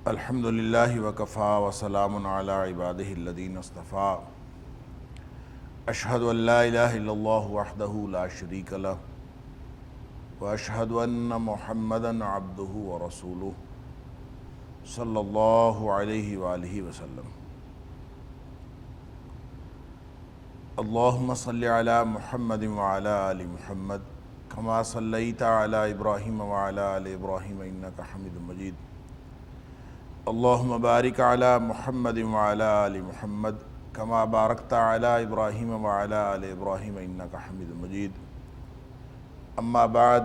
الحمدللہ وکفا وسلام علی عبادہ الذین اصطفیٰ اشہد ان لا الہ الا اللہ وحدہ لا شریک لہ واشہد ان محمدا عبدہ ورسولہ صلی اللہ علیہ وآلہ وسلم۔ اللہم صلی علی محمد وعلی آل محمد کما صلیت علی ابراہیم وعلی آل ابراہیم انکا حمید مجید۔ اللہم بارک علی محمد وعلی آل محمد کما بارکت علی ابراہیم وعلی آل ابراہیم انکا حمید مجید۔ اما بعد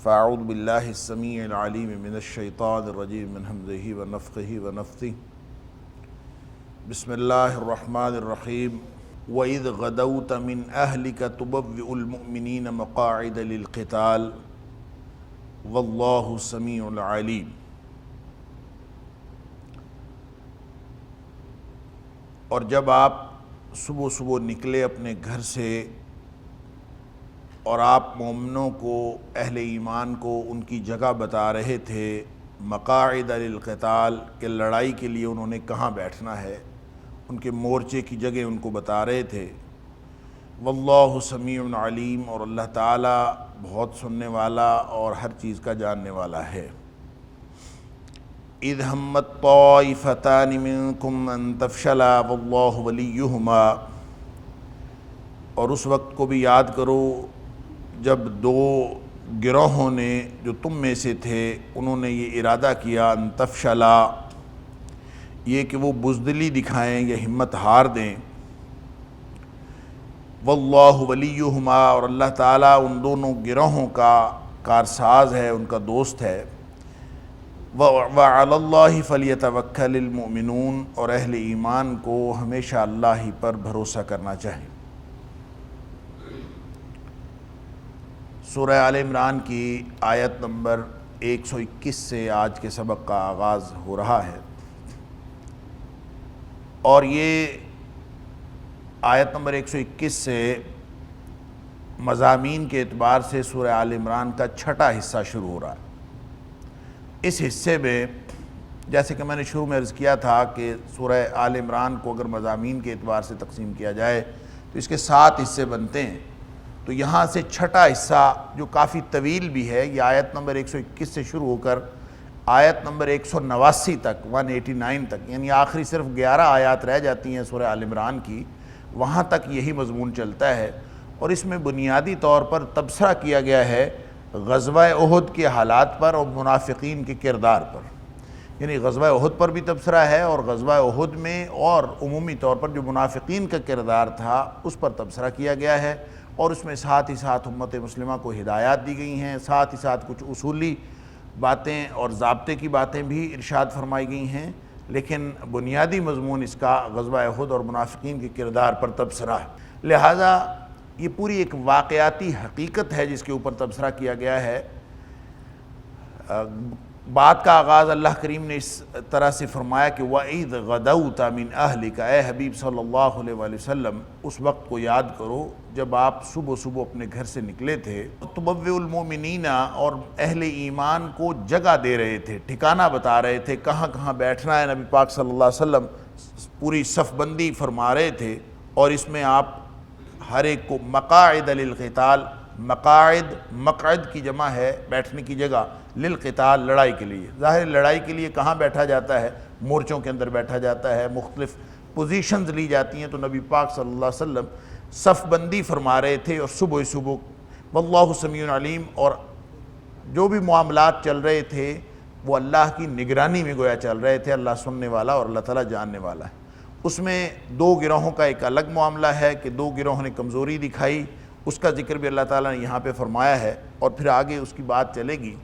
فاعوذ باللہ السمیع العلیم من الشیطان الرجیم من ہمزہ ونفخہ ونفثہ۔ بسم اللہ الرحمن الرحیم۔ وَإِذْ غَدَوْتَ مِنْ أَهْلِكَ تُبَوِّئُ الْمُؤْمِنِينَ مَقَاعِدَ لِلْقِتَالِ وَاللَّهُ سَمِيعٌ عَلِيمٌ۔ اور جب آپ صبح صبح نکلے اپنے گھر سے اور آپ مومنوں کو، اہل ایمان کو ان کی جگہ بتا رہے تھے مقاعد للقتال، کہ لڑائی کے لیے انہوں نے کہاں بیٹھنا ہے، ان کے مورچے کی جگہ ان کو بتا رہے تھے۔ واللہ سمیع علیم، اور اللہ تعالیٰ بہت سننے والا اور ہر چیز کا جاننے والا ہے۔ اذ ہمت طائفتان منکم ان تفشلا واللہ ولیہما، اور اس وقت کو بھی یاد کرو جب دو گروہوں نے جو تم میں سے تھے انہوں نے یہ ارادہ کیا ان تفشلا، یہ کہ وہ بزدلی دکھائیں یا ہمت ہار دیں۔ واللہ ولیہما، اور اللہ تعالیٰ ان دونوں گروہوں کا کارساز ہے، ان کا دوست ہے۔ وَعَلَى اللَّهِ فَلْيَتَوَكَّلِ الْمُؤْمِنُونَ، اور اہل ایمان کو ہمیشہ اللہ ہی پر بھروسہ کرنا چاہیے۔ سورہ آل عمران کی آیت نمبر 121 سے آج کے سبق کا آغاز ہو رہا ہے، اور یہ آیت نمبر 121 سے مضامین کے اعتبار سے سورہ آل عمران کا چھٹا حصہ شروع ہو رہا ہے۔ اس حصے میں جیسے کہ میں نے شروع میں عرض کیا تھا کہ سورہ آل عمران کو اگر مضامین کے اعتبار سے تقسیم کیا جائے تو اس کے 7 حصے بنتے ہیں، تو یہاں سے چھٹا حصہ جو کافی طویل بھی ہے، یہ آیت نمبر 121 سے شروع ہو کر آیت نمبر 189 تک، 189 تک، یعنی آخری صرف 11 آیات رہ جاتی ہیں سورہ آل عمران کی، وہاں تک یہی مضمون چلتا ہے۔ اور اس میں بنیادی طور پر تبصرہ کیا گیا ہے غزوہ احد کے حالات پر اور منافقین کے کردار پر، یعنی غزوہ احد پر بھی تبصرہ ہے، اور غزوہ احد میں اور عمومی طور پر جو منافقین کا کردار تھا اس پر تبصرہ کیا گیا ہے، اور اس میں ساتھ ہی ساتھ امت مسلمہ کو ہدایات دی گئی ہیں، ساتھ ہی ساتھ کچھ اصولی باتیں اور ضابطے کی باتیں بھی ارشاد فرمائی گئی ہیں، لیکن بنیادی مضمون اس کا غزوہ احد اور منافقین کے کردار پر تبصرہ ہے۔ لہٰذا یہ پوری ایک واقعاتی حقیقت ہے جس کے اوپر تبصرہ کیا گیا ہے۔ بات کا آغاز اللہ کریم نے اس طرح سے فرمایا کہ وَإِذْ غَدَوْتَ مِنْ أَهْلِكَ، اے حبیب صلی اللہ علیہ وآلہ وسلم اس وقت کو یاد کرو جب آپ صبح صبح اپنے گھر سے نکلے تھے، تُبَوِّئُ الْمُؤْمِنِينَ، اور اہل ایمان کو جگہ دے رہے تھے، ٹھکانہ بتا رہے تھے، کہاں کہاں بیٹھنا ہے۔ نبی پاک صلی اللہ علیہ وسلم پوری صف بندی فرما رہے تھے، اور اس میں آپ ہر ایک کو مقاعد للقتال، مقاعد مقعد کی جمع ہے بیٹھنے کی جگہ، للقتال لڑائی کے لیے۔ ظاہر لڑائی کے لیے کہاں بیٹھا جاتا ہے، مورچوں کے اندر بیٹھا جاتا ہے، مختلف پوزیشنز لی جاتی ہیں، تو نبی پاک صلی اللہ علیہ وسلم صف بندی فرما رہے تھے، اور صبح صبح واللہ سمیع علیم، اور جو بھی معاملات چل رہے تھے وہ اللہ کی نگرانی میں گویا چل رہے تھے، اللہ سننے والا اور اللہ تعالیٰ جاننے والا ہے۔ اس میں دو گروہوں کا ایک الگ معاملہ ہے کہ دو گروہوں نے کمزوری دکھائی، اس کا ذکر بھی اللہ تعالیٰ نے یہاں پہ فرمایا ہے، اور پھر آگے اس کی بات چلے گی۔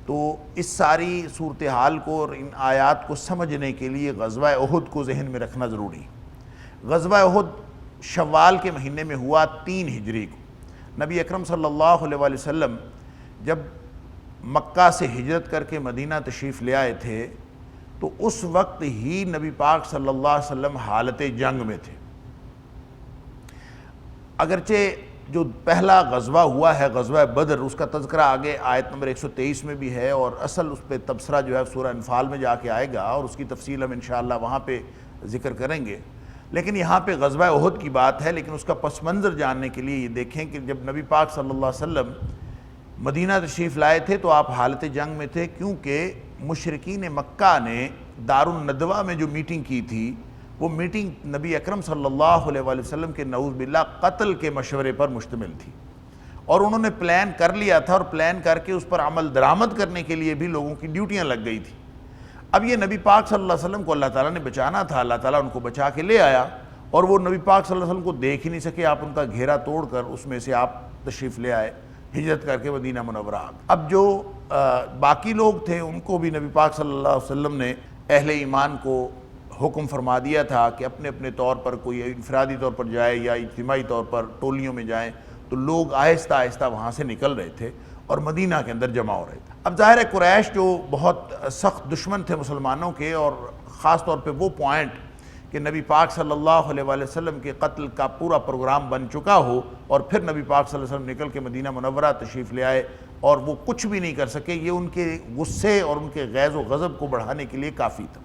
تو اس ساری صورتحال کو اور ان آیات کو سمجھنے کے لیے غزوہ احد کو ذہن میں رکھنا ضروری ہے۔ غزوہ احد شوال کے مہینے میں ہوا 3 ہجری کو۔ نبی اکرم صلی اللہ علیہ وآلہ وسلم جب مکہ سے ہجرت کر کے مدینہ تشریف لے آئے تھے تو اس وقت ہی نبی پاک صلی اللہ علیہ وسلم حالت جنگ میں تھے۔ اگرچہ جو پہلا غزوہ ہوا ہے غزوہ بدر، اس کا تذکرہ آگے آیت نمبر 123 میں بھی ہے، اور اصل اس پہ تبصرہ جو ہے سورہ انفال میں جا کے آئے گا، اور اس کی تفصیل ہم انشاءاللہ وہاں پہ ذکر کریں گے۔ لیکن یہاں پہ غزوہ احد کی بات ہے، لیکن اس کا پس منظر جاننے کے لیے یہ دیکھیں کہ جب نبی پاک صلی اللہ علیہ وسلم مدینہ تشریف لائے تھے تو آپ حالت جنگ میں تھے، کیونکہ مشرکین مکہ نے دار الندوہ میں جو میٹنگ کی تھی وہ میٹنگ نبی اکرم صلی اللہ علیہ وآلہ وسلم کے نعوذ باللہ قتل کے مشورے پر مشتمل تھی، اور انہوں نے پلان کر لیا تھا، اور پلان کر کے اس پر عمل درآمد کرنے کے لیے بھی لوگوں کی ڈیوٹیاں لگ گئی تھی۔ اب یہ نبی پاک صلی اللہ علیہ وسلم کو اللہ تعالیٰ نے بچانا تھا، اللہ تعالیٰ ان کو بچا کے لے آیا، اور وہ نبی پاک صلی اللہ علیہ وسلم کو دیکھ ہی نہیں سکے، آپ ان کا گھیرا توڑ کر اس میں سے آپ تشریف لے آئے، ہجرت کر کے مدینہ منورہ آ گئے۔ اب جو باقی لوگ تھے ان کو بھی نبی پاک صلی اللہ علیہ وسلم نے اہل ایمان کو حکم فرما دیا تھا کہ اپنے اپنے طور پر، کوئی انفرادی طور پر جائے یا اجتماعی طور پر ٹولیوں میں جائیں، تو لوگ آہستہ آہستہ وہاں سے نکل رہے تھے اور مدینہ کے اندر جمع ہو رہے تھے۔ اب ظاہر ہے قریش جو بہت سخت دشمن تھے مسلمانوں کے، اور خاص طور پہ وہ پوائنٹ کہ نبی پاک صلی اللہ علیہ وآلہ وسلم کے قتل کا پورا پروگرام بن چکا ہو، اور پھر نبی پاک صلی اللہ علیہ وسلم نکل کے مدینہ منورہ تشریف لے آئے اور وہ کچھ بھی نہیں کر سکے، یہ ان کے غصے اور ان کے غیظ و غضب کو بڑھانے کے لیے کافی تھا۔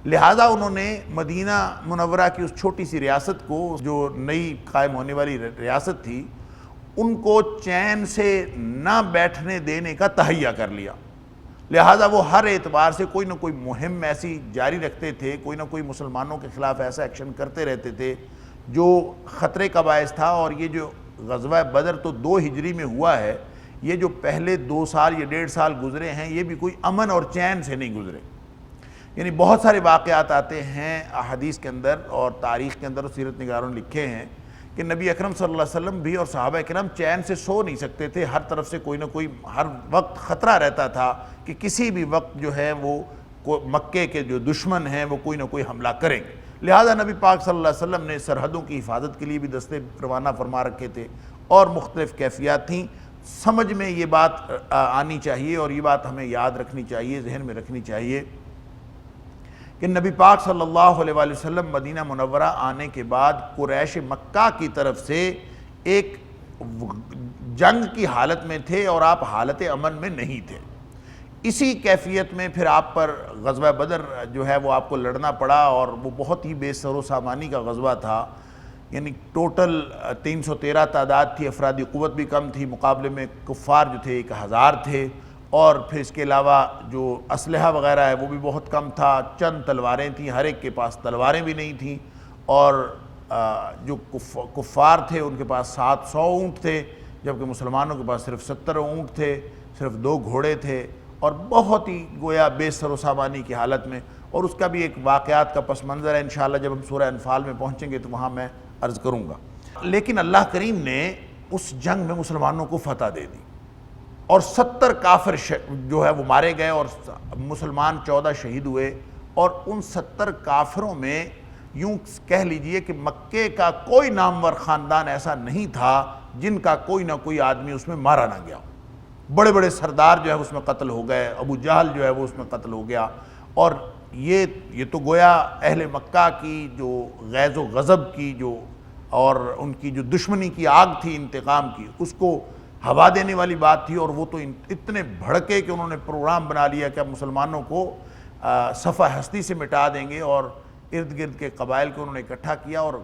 لہٰذا انہوں نے مدینہ منورہ کی اس چھوٹی سی ریاست کو، جو نئی قائم ہونے والی ریاست تھی، ان کو چین سے نہ بیٹھنے دینے کا تہیہ کر لیا۔ لہٰذا وہ ہر اعتبار سے کوئی نہ کوئی مہم ایسی جاری رکھتے تھے، کوئی نہ کوئی مسلمانوں کے خلاف ایسا ایکشن کرتے رہتے تھے جو خطرے کا باعث تھا۔ اور یہ جو غزوہ بدر تو 2 ہجری میں ہوا ہے، یہ جو پہلے 2 سال یا 1.5 سال گزرے ہیں، یہ بھی کوئی امن اور چین سے نہیں گزرے۔ یعنی بہت سارے واقعات آتے ہیں احادیث کے اندر اور تاریخ کے اندر، اور سیرت نگاروں نے لکھے ہیں کہ نبی اکرم صلی اللہ علیہ وسلم بھی اور صحابہ کرام چین سے سو نہیں سکتے تھے، ہر طرف سے کوئی نہ کوئی ہر وقت خطرہ رہتا تھا کہ کسی بھی وقت جو ہے وہ مکے کے جو دشمن ہیں وہ کوئی نہ کوئی حملہ کریں گے۔ لہذا نبی پاک صلی اللہ علیہ وسلم نے سرحدوں کی حفاظت کے لیے بھی دستے روانہ فرما رکھے تھے، اور مختلف کیفیات تھیں۔ سمجھ میں یہ بات آنی چاہیے، اور یہ بات ہمیں یاد رکھنی چاہیے، ذہن میں رکھنی چاہیے کہ نبی پاک صلی اللہ علیہ وآلہ وسلم مدینہ منورہ آنے کے بعد قریش مکہ کی طرف سے ایک جنگ کی حالت میں تھے، اور آپ حالت امن میں نہیں تھے۔ اسی کیفیت میں پھر آپ پر غزوہ بدر جو ہے وہ آپ کو لڑنا پڑا، اور وہ بہت ہی بے سر و سامانی کا غزوہ تھا۔ یعنی ٹوٹل 313 تعداد تھی، افرادی قوت بھی کم تھی، مقابلے میں کفار جو تھے 1000 تھے، اور پھر اس کے علاوہ جو اسلحہ وغیرہ ہے وہ بھی بہت کم تھا، چند تلواریں تھیں، ہر ایک کے پاس تلواریں بھی نہیں تھیں، اور جو کفار تھے ان کے پاس 700 اونٹ تھے، جبکہ مسلمانوں کے پاس صرف 70 اونٹ تھے، صرف 2 گھوڑے تھے، اور بہت ہی گویا بے سر و سامانی کی حالت میں۔ اور اس کا بھی ایک واقعات کا پس منظر ہے، انشاءاللہ جب ہم سورہ انفال میں پہنچیں گے تو وہاں میں عرض کروں گا۔ لیکن اللہ کریم نے اس جنگ میں مسلمانوں کو فتح دے دی، اور 70 کافر جو ہے وہ مارے گئے، اور مسلمان 14 شہید ہوئے۔ اور ان 70 کافروں میں یوں کہہ لیجئے کہ مکے کا کوئی نامور خاندان ایسا نہیں تھا جن کا کوئی نہ کوئی آدمی اس میں مارا نہ گیا۔ بڑے بڑے سردار جو ہے اس میں قتل ہو گئے، ابو جہل جو ہے وہ اس میں قتل ہو گیا۔ اور یہ تو گویا اہل مکہ کی جو غیظ و غضب کی جو اور ان کی جو دشمنی کی آگ تھی انتقام کی، اس کو ہوا دینے والی بات تھی۔ اور وہ تو اتنے بھڑکے کہ انہوں نے پروگرام بنا لیا کہ اب مسلمانوں کو صفحہ ہستی سے مٹا دیں گے، اور ارد گرد کے قبائل کو انہوں نے اکٹھا کیا، اور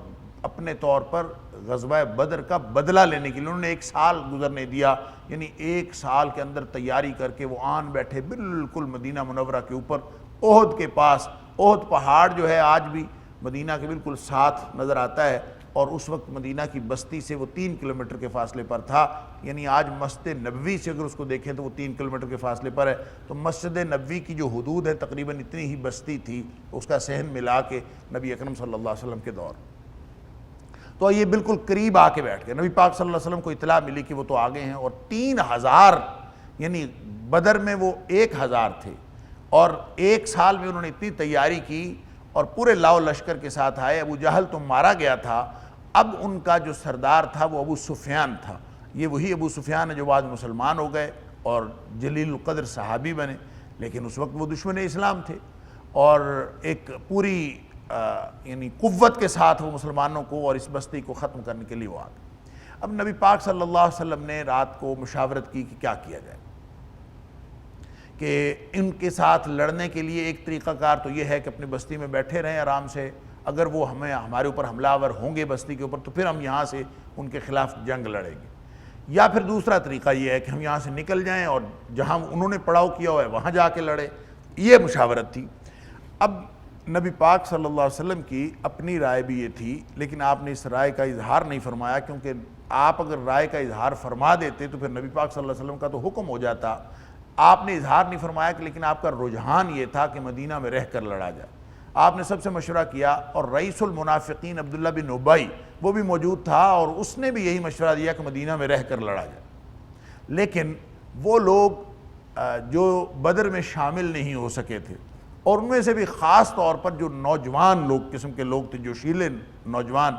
اپنے طور پر غزوہ بدر کا بدلہ لینے کے لیے انہوں نے 1 سال گزرنے دیا۔ یعنی 1 سال کے اندر تیاری کر کے وہ آن بیٹھے بالکل مدینہ منورہ کے اوپر، احد کے پاس۔ احد پہاڑ جو ہے آج بھی مدینہ کے بالکل ساتھ نظر آتا ہے، اور اس وقت مدینہ کی بستی سے وہ 3 کلومیٹر کے فاصلے پر تھا۔ یعنی آج مسجد نبوی سے اگر اس کو دیکھیں تو وہ 3 کلومیٹر کے فاصلے پر ہے، تو مسجد نبوی کی جو حدود ہے تقریباً اتنی ہی بستی تھی، اس کا صحن ملا کے نبی اکرم صلی اللہ علیہ وسلم کے دور۔ تو یہ بالکل قریب آ کے بیٹھ گئے۔ نبی پاک صلی اللہ علیہ وسلم کو اطلاع ملی کہ وہ تو آگے ہیں، اور 3000 یعنی بدر میں وہ 1000 تھے، اور 1 سال میں انہوں نے اتنی تیاری کی اور پورے لاؤ لشکر کے ساتھ آئے۔ ابو جہل تو مارا گیا تھا، اب ان کا جو سردار تھا وہ ابو سفیان تھا. یہ وہی ابو سفیان ہے جو بعد مسلمان ہو گئے اور جلیل القدر صحابی بنے، لیکن اس وقت وہ دشمن اسلام تھے اور ایک پوری یعنی قوت کے ساتھ وہ مسلمانوں کو اور اس بستی کو ختم کرنے کے لیے وہ آ گئے. اب نبی پاک صلی اللہ علیہ وسلم نے رات کو مشاورت کی کہ کیا کیا جائے، کہ ان کے ساتھ لڑنے کے لیے ایک طریقہ کار تو یہ ہے کہ اپنی بستی میں بیٹھے رہیں آرام سے، اگر وہ ہمارے اوپر حملہ آور ہوں گے بستی کے اوپر تو پھر ہم یہاں سے ان کے خلاف جنگ لڑیں گے، یا پھر دوسرا طریقہ یہ ہے کہ ہم یہاں سے نکل جائیں اور جہاں انہوں نے پڑاؤ کیا ہوا ہے وہاں جا کے لڑے. یہ مشاورت تھی. اب نبی پاک صلی اللہ علیہ وسلم کی اپنی رائے بھی یہ تھی، لیکن آپ نے اس رائے کا اظہار نہیں فرمایا، کیونکہ آپ اگر رائے کا اظہار فرما دیتے تو پھر نبی پاک صلی اللہ علیہ وسلم کا تو حکم ہو جاتا. آپ نے اظہار نہیں فرمایا کہ لیکن آپ کا رجحان یہ تھا کہ مدینہ میں رہ کر لڑا جائے. آپ نے سب سے مشورہ کیا اور رئیس المنافقین عبداللہ بن ابی وہ بھی موجود تھا اور اس نے بھی یہی مشورہ دیا کہ مدینہ میں رہ کر لڑا جائے. لیکن وہ لوگ جو بدر میں شامل نہیں ہو سکے تھے، اور ان میں سے بھی خاص طور پر جو نوجوان لوگ قسم کے لوگ تھے، جو شیلے نوجوان،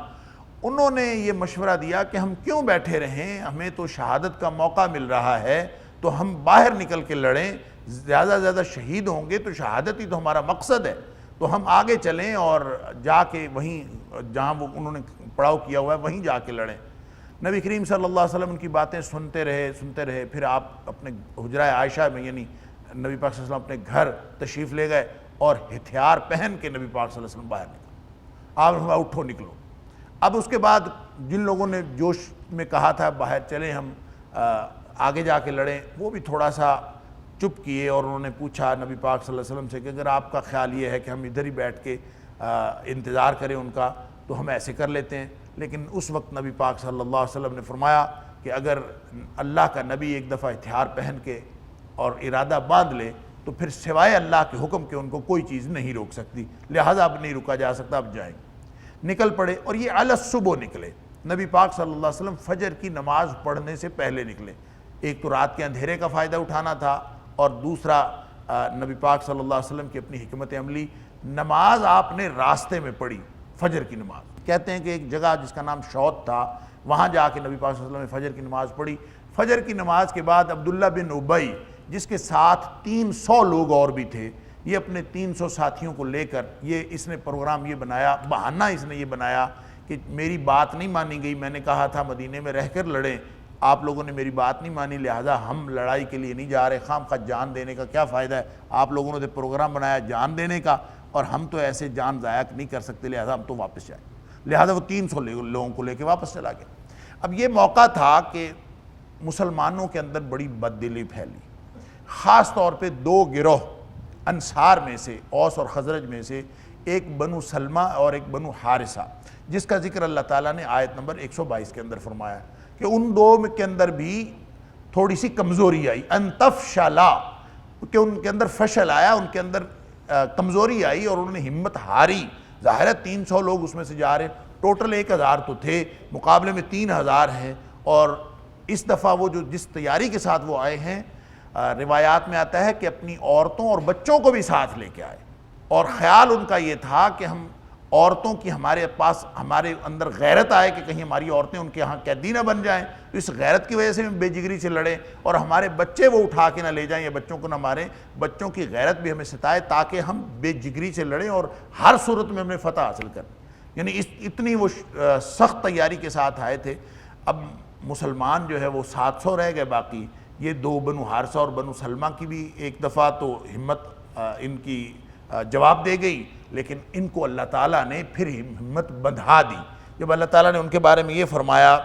انہوں نے یہ مشورہ دیا کہ ہم کیوں بیٹھے رہیں، ہمیں تو شہادت کا موقع مل رہا ہے تو ہم باہر نکل کے لڑیں، زیادہ سے زیادہ شہید ہوں گے تو شہادت ہی تو ہمارا مقصد ہے، تو ہم آگے چلیں اور جا کے وہیں جہاں وہ انہوں نے پڑاؤ کیا ہوا ہے وہیں جا کے لڑیں. نبی کریم صلی اللہ علیہ وسلم ان کی باتیں سنتے رہے. پھر آپ اپنے حجرہ عائشہ میں یعنی نبی پاک صلی اللہ علیہ وسلم اپنے گھر تشریف لے گئے اور ہتھیار پہن کے نبی پاک صلی اللہ علیہ وسلم باہر نکلے. آپ نے فرمایا اٹھو نکلو. اب اس کے بعد جن لوگوں نے جوش میں کہا تھا باہر چلیں ہم آگے جا کے لڑیں، وہ بھی تھوڑا سا چپ کیے اور انہوں نے پوچھا نبی پاک صلی اللہ علیہ وسلم سے کہ اگر آپ کا خیال یہ ہے کہ ہم ادھر ہی بیٹھ کے انتظار کریں ان کا تو ہم ایسے کر لیتے ہیں. لیکن اس وقت نبی پاک صلی اللہ علیہ وسلم نے فرمایا کہ اگر اللہ کا نبی ایک دفعہ ہتھیار پہن کے اور ارادہ باندھ لے تو پھر سوائے اللہ کے حکم کے ان کو کوئی چیز نہیں روک سکتی، لہٰذا اب نہیں رکا جا سکتا، اب جائیں. نکل پڑے اور یہ علی الصبح نکلے. نبی پاک صلی اللہ علیہ وسلم فجر کی نماز پڑھنے سے پہلے نکلے. ایک تو رات کے اندھیرے کا فائدہ اٹھانا تھا اور دوسرا نبی پاک صلی اللہ علیہ وسلم کی اپنی حکمت عملی. نماز آپ نے راستے میں پڑھی، فجر کی نماز. کہتے ہیں کہ ایک جگہ جس کا نام شوط تھا وہاں جا کے نبی پاک صلی اللہ علیہ وسلم نے فجر کی نماز پڑھی. فجر کی نماز کے بعد عبداللہ بن ابی جس کے ساتھ 300 لوگ اور بھی تھے، یہ اپنے 300 ساتھیوں کو لے کر اس نے پروگرام یہ بنایا، بہانہ اس نے یہ بنایا کہ میری بات نہیں مانی گئی، میں نے کہا تھا مدینے میں رہ کر لڑیں، آپ لوگوں نے میری بات نہیں مانی، لہٰذا ہم لڑائی کے لیے نہیں جا رہے، خام خواہ جان دینے کا کیا فائدہ ہے، آپ لوگوں نے پروگرام بنایا جان دینے کا اور ہم تو ایسے جان ضائع نہیں کر سکتے، لہٰذا ہم تو واپس جائیں. لہٰذا وہ 300 لوگوں کو لے کے واپس چلا گیا. اب یہ موقع تھا کہ مسلمانوں کے اندر بڑی بددلی پھیلی، خاص طور پہ دو گروہ انصار میں سے، اوس اور خزرج میں سے، ایک بنو سلمہ اور ایک بنو حارثہ، جس کا ذکر اللہ تعالیٰ نے آیت نمبر 122 کے اندر فرمایا کہ ان دو کے اندر بھی تھوڑی سی کمزوری آئی، ان تفشلا، کہ ان کے اندر فشل آیا، ان کے اندر کمزوری آئی اور انہوں نے ہمت ہاری. ظاہر ہے 300 لوگ اس میں سے جا رہے ہیں، ٹوٹل 1000 تو تھے، مقابلے میں 3000 ہیں. اور اس دفعہ وہ جس تیاری کے ساتھ وہ آئے ہیں، روایات میں آتا ہے کہ اپنی عورتوں اور بچوں کو بھی ساتھ لے کے آئے، اور خیال ان کا یہ تھا کہ ہم عورتوں کی ہمارے اندر غیرت آئے کہ کہیں ہماری عورتیں ان کے ہاں قیدی نہ بن جائیں، تو اس غیرت کی وجہ سے ہم بے جگری سے لڑیں اور ہمارے بچے وہ اٹھا کے نہ لے جائیں یا بچوں کو نہ ماریں، بچوں کی غیرت بھی ہمیں ستائے تاکہ ہم بے جگری سے لڑیں اور ہر صورت میں ہم نے فتح حاصل کریں. یعنی اتنی وہ سخت تیاری کے ساتھ آئے تھے. اب مسلمان جو ہے وہ 700 رہ گئے، باقی یہ دو بنو حارثہ اور بنو سلمہ کی بھی ایک دفعہ تو ہمت ان کی جواب دے گئی، لیکن ان کو اللہ تعالیٰ نے پھر ہمت بندھا دی. جب اللہ تعالیٰ نے ان کے بارے میں یہ فرمایا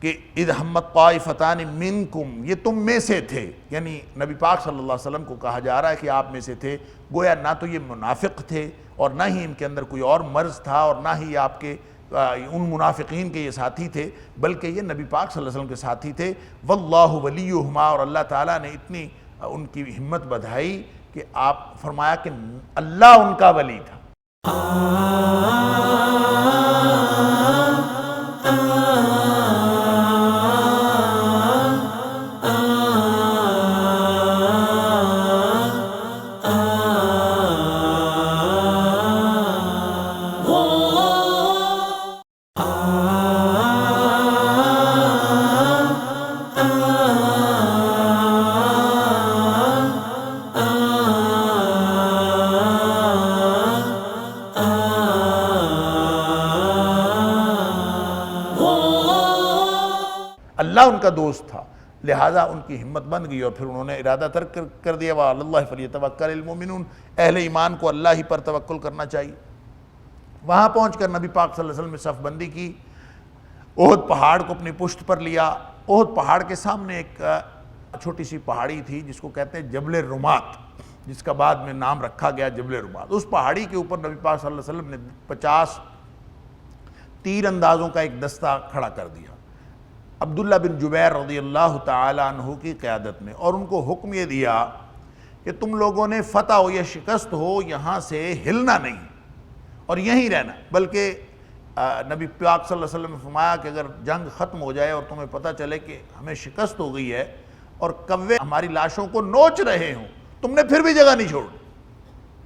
کہ اذ ہمت طائفتان منکم، یہ تم میں سے تھے، یعنی نبی پاک صلی اللہ علیہ وسلم کو کہا جا رہا ہے کہ آپ میں سے تھے. گویا نہ تو یہ منافق تھے اور نہ ہی ان کے اندر کوئی اور مرض تھا اور نہ ہی آپ کے ان منافقین کے یہ ساتھی تھے، بلکہ یہ نبی پاک صلی اللہ علیہ وسلم کے ساتھی تھے. واللہ ولیہما، اور اللہ تعالیٰ نے اتنی ان کی ہمت بدھائی کہ آپ فرمایا کہ اللہ ان کا ولی تھا. اللہ ان کا دوست تھا، لہٰذا ان کی ہمت بن گئی اور پھر انہوں نے ارادہ ترک کر دیا، وَعَلَى اللَّهِ فَلْيَتَوَكَّلِ الْمُؤْمِنُونَ، اہل ایمان کو اللہ ہی پر توکل کرنا چاہیے۔ وہاں پہنچ کر نبی پاک صلی اللہ علیہ وسلم نے صف بندی کی، احد پہاڑ کو اپنی پشت پر لیا۔ احد پہاڑ کے سامنے ایک چھوٹی سی پہاڑی تھی جس کو کہتے ہیں جبل رمات، جس کا بعد میں نام رکھا گیا جبل رمات۔ اس پہاڑی کے اوپر نبی پاک صلی اللہ علیہ وسلم نے 50 تیر اندازوں کا ایک دستہ کھڑا کر دیا عبداللہ بن جبیر رضی اللہ تعالی عنہ کی قیادت میں، اور ان کو حکم یہ دیا کہ تم لوگوں نے فتح ہو یا شکست ہو یہاں سے ہلنا نہیں اور یہیں رہنا، بلکہ نبی پاک صلی اللہ علیہ وسلم نے فرمایا کہ اگر جنگ ختم ہو جائے اور تمہیں پتہ چلے کہ ہمیں شکست ہو گئی ہے اور کوے ہماری لاشوں کو نوچ رہے ہوں، تم نے پھر بھی جگہ نہیں چھوڑ،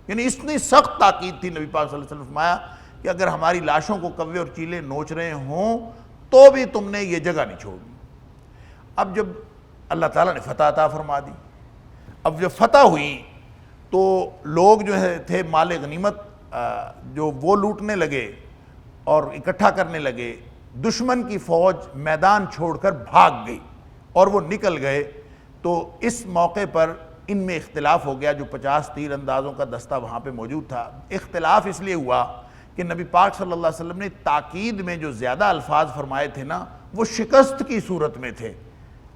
یعنی اتنی سخت تاکید تھی نبی پاک صلی اللہ علیہ وسلم نے فرمایا کہ اگر ہماری لاشوں کو کوے اور چیلے نوچ رہے ہوں تو بھی تم نے یہ جگہ نہیں چھوڑنی۔ اب جب اللہ تعالیٰ نے فتح عطا فرما دی، اب جب فتح ہوئی تو لوگ جو تھے مال غنیمت جو وہ لوٹنے لگے اور اکٹھا کرنے لگے، دشمن کی فوج میدان چھوڑ کر بھاگ گئی اور وہ نکل گئے۔ تو اس موقع پر ان میں اختلاف ہو گیا، جو 50 تیر اندازوں کا دستہ وہاں پہ موجود تھا۔ اختلاف اس لیے ہوا کہ نبی پاک صلی اللہ علیہ وسلم نے تاکید میں جو زیادہ الفاظ فرمائے تھے نا، وہ شکست کی صورت میں تھے۔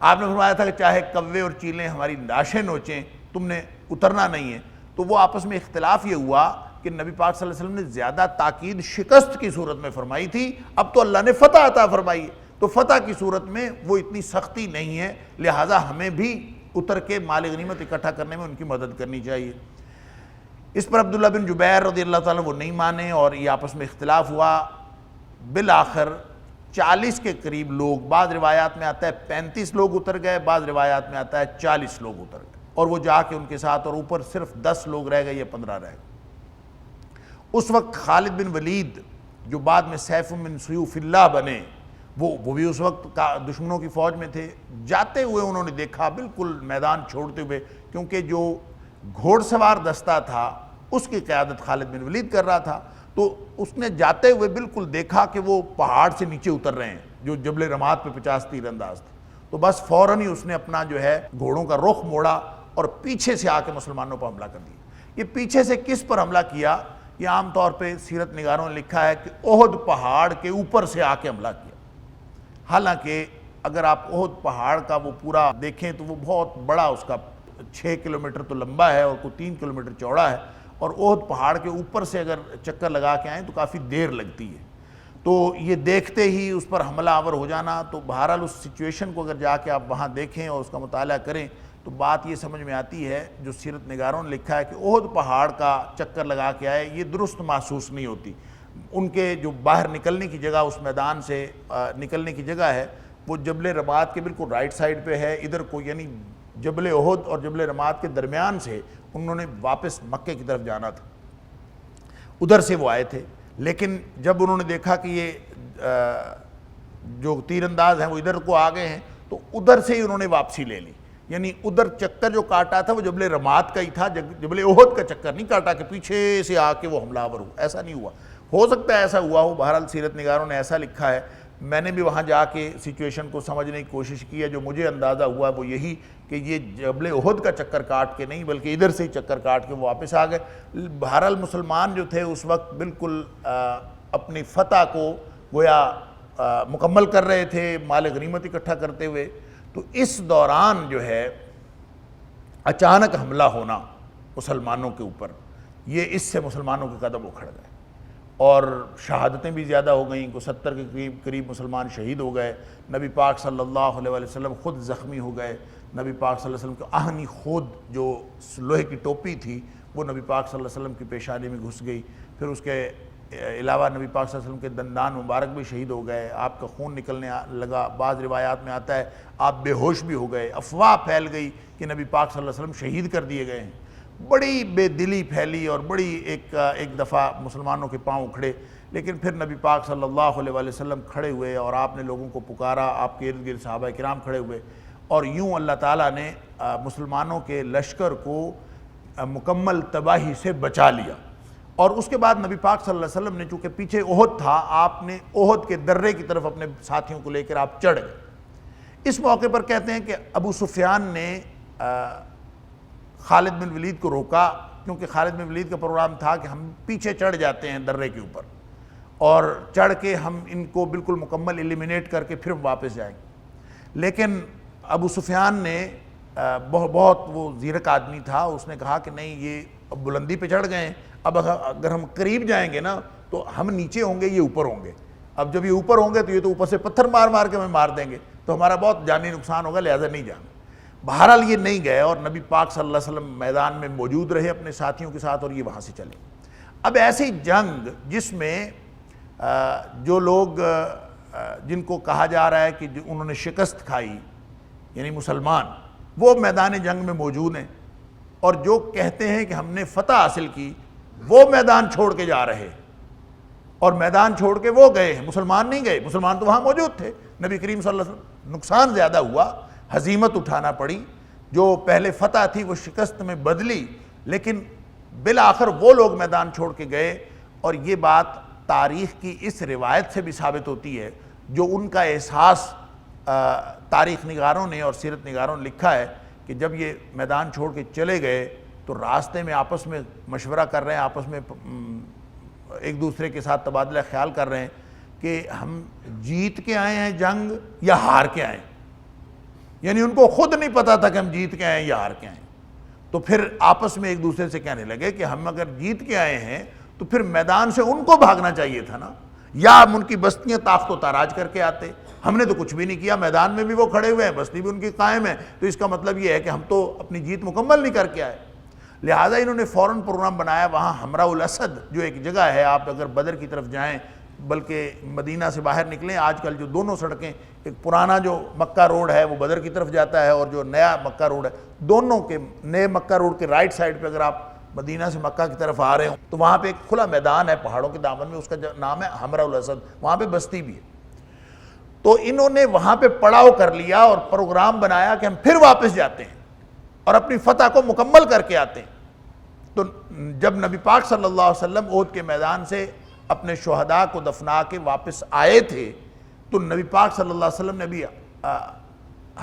آپ نے فرمایا تھا کہ چاہے کوے اور چیلیں ہماری لاشیں نوچیں، تم نے اترنا نہیں ہے۔ تو وہ آپس میں اختلاف یہ ہوا کہ نبی پاک صلی اللہ علیہ وسلم نے زیادہ تاکید شکست کی صورت میں فرمائی تھی، اب تو اللہ نے فتح عطا فرمائی ہے، تو فتح کی صورت میں وہ اتنی سختی نہیں ہے، لہٰذا ہمیں بھی اتر کے مال غنیمت اکٹھا کرنے میں ان کی مدد کرنی چاہیے۔ اس پر عبداللہ بن جبیر رضی اللہ تعالیٰ وہ نہیں مانے اور یہ آپس میں اختلاف ہوا۔ بالآخر 40 کے قریب لوگ، بعض روایات میں آتا ہے 35 لوگ اتر گئے، بعض روایات میں آتا ہے 40 لوگ اتر گئے، اور وہ جا کے ان کے ساتھ، اور اوپر صرف 10 لوگ رہ گئے یا 15 رہ گئے۔ اس وقت خالد بن ولید جو بعد میں سیف من سیوف اللہ بنے، وہ بھی اس وقت دشمنوں کی فوج میں تھے۔ جاتے ہوئے انہوں نے دیکھا بالکل میدان چھوڑتے ہوئے، کیونکہ جو گھوڑ سوار دستہ تھا اس کی قیادت خالد بن ولید کر رہا تھا، تو اس نے جاتے ہوئے بالکل دیکھا کہ وہ پہاڑ سے نیچے اتر رہے ہیں جو جبل رمات پہ 50 تیر انداز تھے، تو بس فوراً ہی اس نے اپنا جو ہے گھوڑوں کا رخ موڑا اور پیچھے سے آ کے مسلمانوں پر حملہ کر دیا۔ یہ پیچھے سے کس پر حملہ کیا؟ یہ عام طور پہ سیرت نگاروں نے لکھا ہے کہ احد پہاڑ کے اوپر سے آ کے حملہ کیا۔ حالانکہ اگر آپ احد پہاڑ کا وہ پورا دیکھیں تو وہ بہت بڑا، اس کا 6 کلومیٹر تو لمبا ہے اور کوئی 3 کلومیٹر چوڑا ہے، اور احد پہاڑ کے اوپر سے اگر چکر لگا کے آئیں تو کافی دیر لگتی ہے۔ تو یہ دیکھتے ہی اس پر حملہ آور ہو جانا، تو بہرحال اس سچویشن کو اگر جا کے آپ وہاں دیکھیں اور اس کا مطالعہ کریں تو بات یہ سمجھ میں آتی ہے، جو سیرت نگاروں نے لکھا ہے کہ احد پہاڑ کا چکر لگا کے آئے، یہ درست محسوس نہیں ہوتی۔ ان کے جو باہر نکلنے کی جگہ، اس میدان سے نکلنے کی جگہ ہے، وہ جبل رمات کے بالکل رائٹ سائڈ پہ ہے، ادھر کو یعنی جبل احد اور جبل رمات کے درمیان سے انہوں نے واپس مکے کی طرف جانا تھا، ادھر سے وہ آئے تھے۔ لیکن جب انہوں نے دیکھا کہ یہ جو تیر انداز ہیں وہ ادھر کو آ گئے ہیں، تو ادھر سے ہی انہوں نے واپسی لے لی، یعنی ادھر چکر جو کاٹا تھا وہ جبل رمات کا ہی تھا، جبل احد کا چکر نہیں کاٹا کہ پیچھے سے آ کے وہ حملہ آور ہوا، ایسا نہیں ہوا۔ ہو سکتا ہے ایسا ہوا ہو، بہرحال سیرت نگاروں نے ایسا لکھا ہے۔ میں نے بھی وہاں جا کے سچویشن کو سمجھنے کی کوشش کی ہے، جو مجھے اندازہ ہوا وہ یہی کہ یہ جبل احد کا چکر کاٹ کے نہیں بلکہ ادھر سے ہی چکر کاٹ کے وہ واپس آ گئے۔ بہرحال مسلمان جو تھے اس وقت بالکل اپنی فتح کو گویا مکمل کر رہے تھے، مال غنیمت اکٹھا کرتے ہوئے۔ تو اس دوران جو ہے اچانک حملہ ہونا مسلمانوں کے اوپر، یہ اس سے مسلمانوں کے قدم اکھڑ گئے اور شہادتیں بھی زیادہ ہو گئیں، کو 70 کے قریب مسلمان شہید ہو گئے۔ نبی پاک صلی اللہ علیہ وسلم خود زخمی ہو گئے۔ نبی پاک صلی اللہ علیہ وسلم کی آہنی خود جو لوہے کی ٹوپی تھی وہ نبی پاک صلی اللہ علیہ وسلم کی پیشانی میں گھس گئی۔ پھر اس کے علاوہ نبی پاک صلی اللہ علیہ وسلم کے دندان مبارک بھی شہید ہو گئے، آپ کا خون نکلنے لگا، بعض روایات میں آتا ہے آپ بے ہوش بھی ہو گئے۔ افواہ پھیل گئی کہ نبی پاک صلی اللہ علیہ وسلم شہید کر دیے گئے ہیں، بڑی بے دلی پھیلی اور بڑی ایک دفعہ مسلمانوں کے پاؤں اکھڑے۔ لیکن پھر نبی پاک صلی اللہ علیہ وسلم کھڑے ہوئے اور آپ نے لوگوں کو پکارا، آپ کے ارد گرد صحابہ کرام کھڑے ہوئے، اور یوں اللہ تعالیٰ نے مسلمانوں کے لشکر کو مکمل تباہی سے بچا لیا۔ اور اس کے بعد نبی پاک صلی اللہ علیہ وسلم نے، چونکہ پیچھے احد تھا، آپ نے احد کے درے کی طرف اپنے ساتھیوں کو لے کر آپ چڑھ گئے۔ اس موقع پر کہتے ہیں کہ ابو سفیان نے خالد بن ولید کو روکا، کیونکہ خالد بن ولید کا پروگرام تھا کہ ہم پیچھے چڑھ جاتے ہیں درے کے اوپر اور چڑھ کے ہم ان کو بالکل مکمل ایلیمینیٹ کر کے پھر واپس جائیں گے۔ لیکن ابو سفیان نے بہت وہ زیرک آدمی تھا، اس نے کہا کہ نہیں، یہ بلندی پہ چڑھ گئے ہیں، اب اگر ہم قریب جائیں گے نا تو ہم نیچے ہوں گے، یہ اوپر ہوں گے، اب جب یہ اوپر ہوں گے تو یہ تو اوپر سے پتھر مار مار کے ہمیں مار دیں گے، تو ہمارا بہت جانی نقصان ہوگا، لہذا نہیں جانا۔ بہرحال یہ نہیں گئے اور نبی پاک صلی اللہ علیہ وسلم میدان میں موجود رہے اپنے ساتھیوں کے ساتھ اور یہ وہاں سے چلے۔ اب ایسی جنگ جس میں جو لوگ جن کو کہا جا رہا ہے کہ انہوں نے شکست کھائی، یعنی مسلمان، وہ میدان جنگ میں موجود ہیں، اور جو کہتے ہیں کہ ہم نے فتح حاصل کی وہ میدان چھوڑ کے جا رہے، اور میدان چھوڑ کے وہ گئے ہیں، مسلمان نہیں گئے، مسلمان تو وہاں موجود تھے۔ نبی کریم صلی اللہ علیہ وسلم نقصان زیادہ ہوا، ہزیمت اٹھانا پڑی، جو پہلے فتح تھی وہ شکست میں بدلی، لیکن بالآخر وہ لوگ میدان چھوڑ کے گئے۔ اور یہ بات تاریخ کی اس روایت سے بھی ثابت ہوتی ہے، جو ان کا احساس تاریخ نگاروں نے اور سیرت نگاروں نے لکھا ہے کہ جب یہ میدان چھوڑ کے چلے گئے تو راستے میں آپس میں مشورہ کر رہے ہیں، آپس میں ایک دوسرے کے ساتھ تبادلہ خیال کر رہے ہیں کہ ہم جیت کے آئے ہیں جنگ یا ہار کے آئے ہیں، یعنی ان کو خود نہیں پتا تھا کہ ہم جیت کے آئے ہیں یا ہار کے آئے ہیں۔ تو پھر آپس میں ایک دوسرے سے کہنے لگے کہ ہم اگر جیت کے آئے ہیں تو پھر میدان سے ان کو بھاگنا چاہیے تھا نا، یا ہم ان کی بستیاں تاخت و تاراج کر کے آتے، ہم نے تو کچھ بھی نہیں کیا، میدان میں بھی وہ کھڑے ہوئے ہیں، بستی بھی ان کی قائم ہے، تو اس کا مطلب یہ ہے کہ ہم تو اپنی جیت مکمل نہیں کر کے آئے۔ لہٰذا انہوں نے فوراً پروگرام بنایا، وہاں حمراء الاسد جو ایک جگہ ہے، آپ اگر بدر کی طرف جائیں بلکہ مدینہ سے باہر نکلیں، آج کل جو دونوں سڑکیں، ایک پرانا جو مکہ روڈ ہے وہ بدر کی طرف جاتا ہے اور جو نیا مکہ روڈ ہے، دونوں کے نئے مکہ روڈ کے رائٹ سائڈ پہ اگر آپ مدینہ سے مکہ کی طرف آ رہے ہوں تو وہاں پہ ایک کھلا میدان ہے پہاڑوں کے دامن میں، اس کا نام ہے حمراء الاسد، وہاں پہ بستی بھی ہے۔ تو انہوں نے وہاں پہ پڑاؤ کر لیا اور پروگرام بنایا کہ ہم پھر واپس جاتے ہیں اور اپنی فتح کو مکمل کر کے آتے ہیں۔ تو جب نبی پاک صلی اللہ علیہ وسلم احد کے میدان سے اپنے شہداء کو دفنا کے واپس آئے تھے تو نبی پاک صلی اللہ علیہ وسلم نے بھی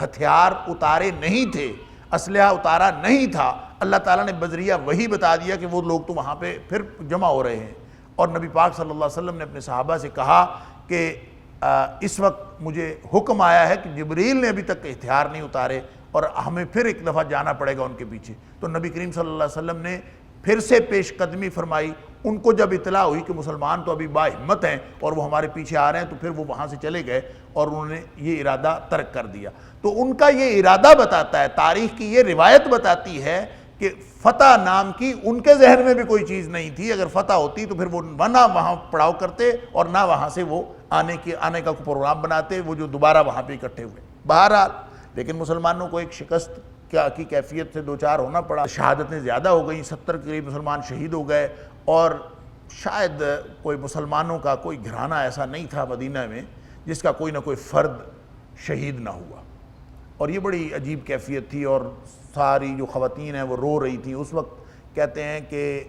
ہتھیار اتارے نہیں تھے، اسلحہ اتارا نہیں تھا۔ اللہ تعالیٰ نے بذریعہ وحی بتا دیا کہ وہ لوگ تو وہاں پہ پھر جمع ہو رہے ہیں، اور نبی پاک صلی اللہ علیہ وسلم نے اپنے صحابہ سے کہا کہ اس وقت مجھے حکم آیا ہے کہ جبریل نے ابھی تک ہتھیار نہیں اتارے اور ہمیں پھر ایک دفعہ جانا پڑے گا ان کے پیچھے۔ تو نبی کریم صلی اللہ علیہ وسلم نے پھر سے پیش قدمی فرمائی۔ ان کو جب اطلاع ہوئی کہ مسلمان تو ابھی با ہمت ہیں اور وہ ہمارے پیچھے آ رہے ہیں، تو پھر وہ وہاں سے چلے گئے اور انہوں نے یہ ارادہ ترک کر دیا۔ تو ان کا یہ ارادہ بتاتا ہے، تاریخ کی یہ روایت بتاتی ہے کہ فتح نام کی ان کے ذہن میں بھی کوئی چیز نہیں تھی۔ اگر فتح ہوتی تو پھر وہ نہ وہاں پڑاؤ کرتے اور نہ وہاں سے وہ آنے کا پروگرام بناتے، وہ جو دوبارہ وہاں پہ اکٹھے ہوئے۔ بہرحال لیکن مسلمانوں کو ایک شکست کی کیفیت سے دوچار ہونا پڑا، شہادتیں زیادہ ہو گئیں، 70 کے قریب مسلمان شہید ہو گئے، اور شاید کوئی مسلمانوں کا کوئی گھرانہ ایسا نہیں تھا مدینہ میں جس کا کوئی نہ کوئی فرد شہید نہ ہوا، اور یہ بڑی عجیب کیفیت تھی۔ اور ساری جو خواتین ہیں وہ رو رہی تھیں۔ اس وقت کہتے ہیں کہ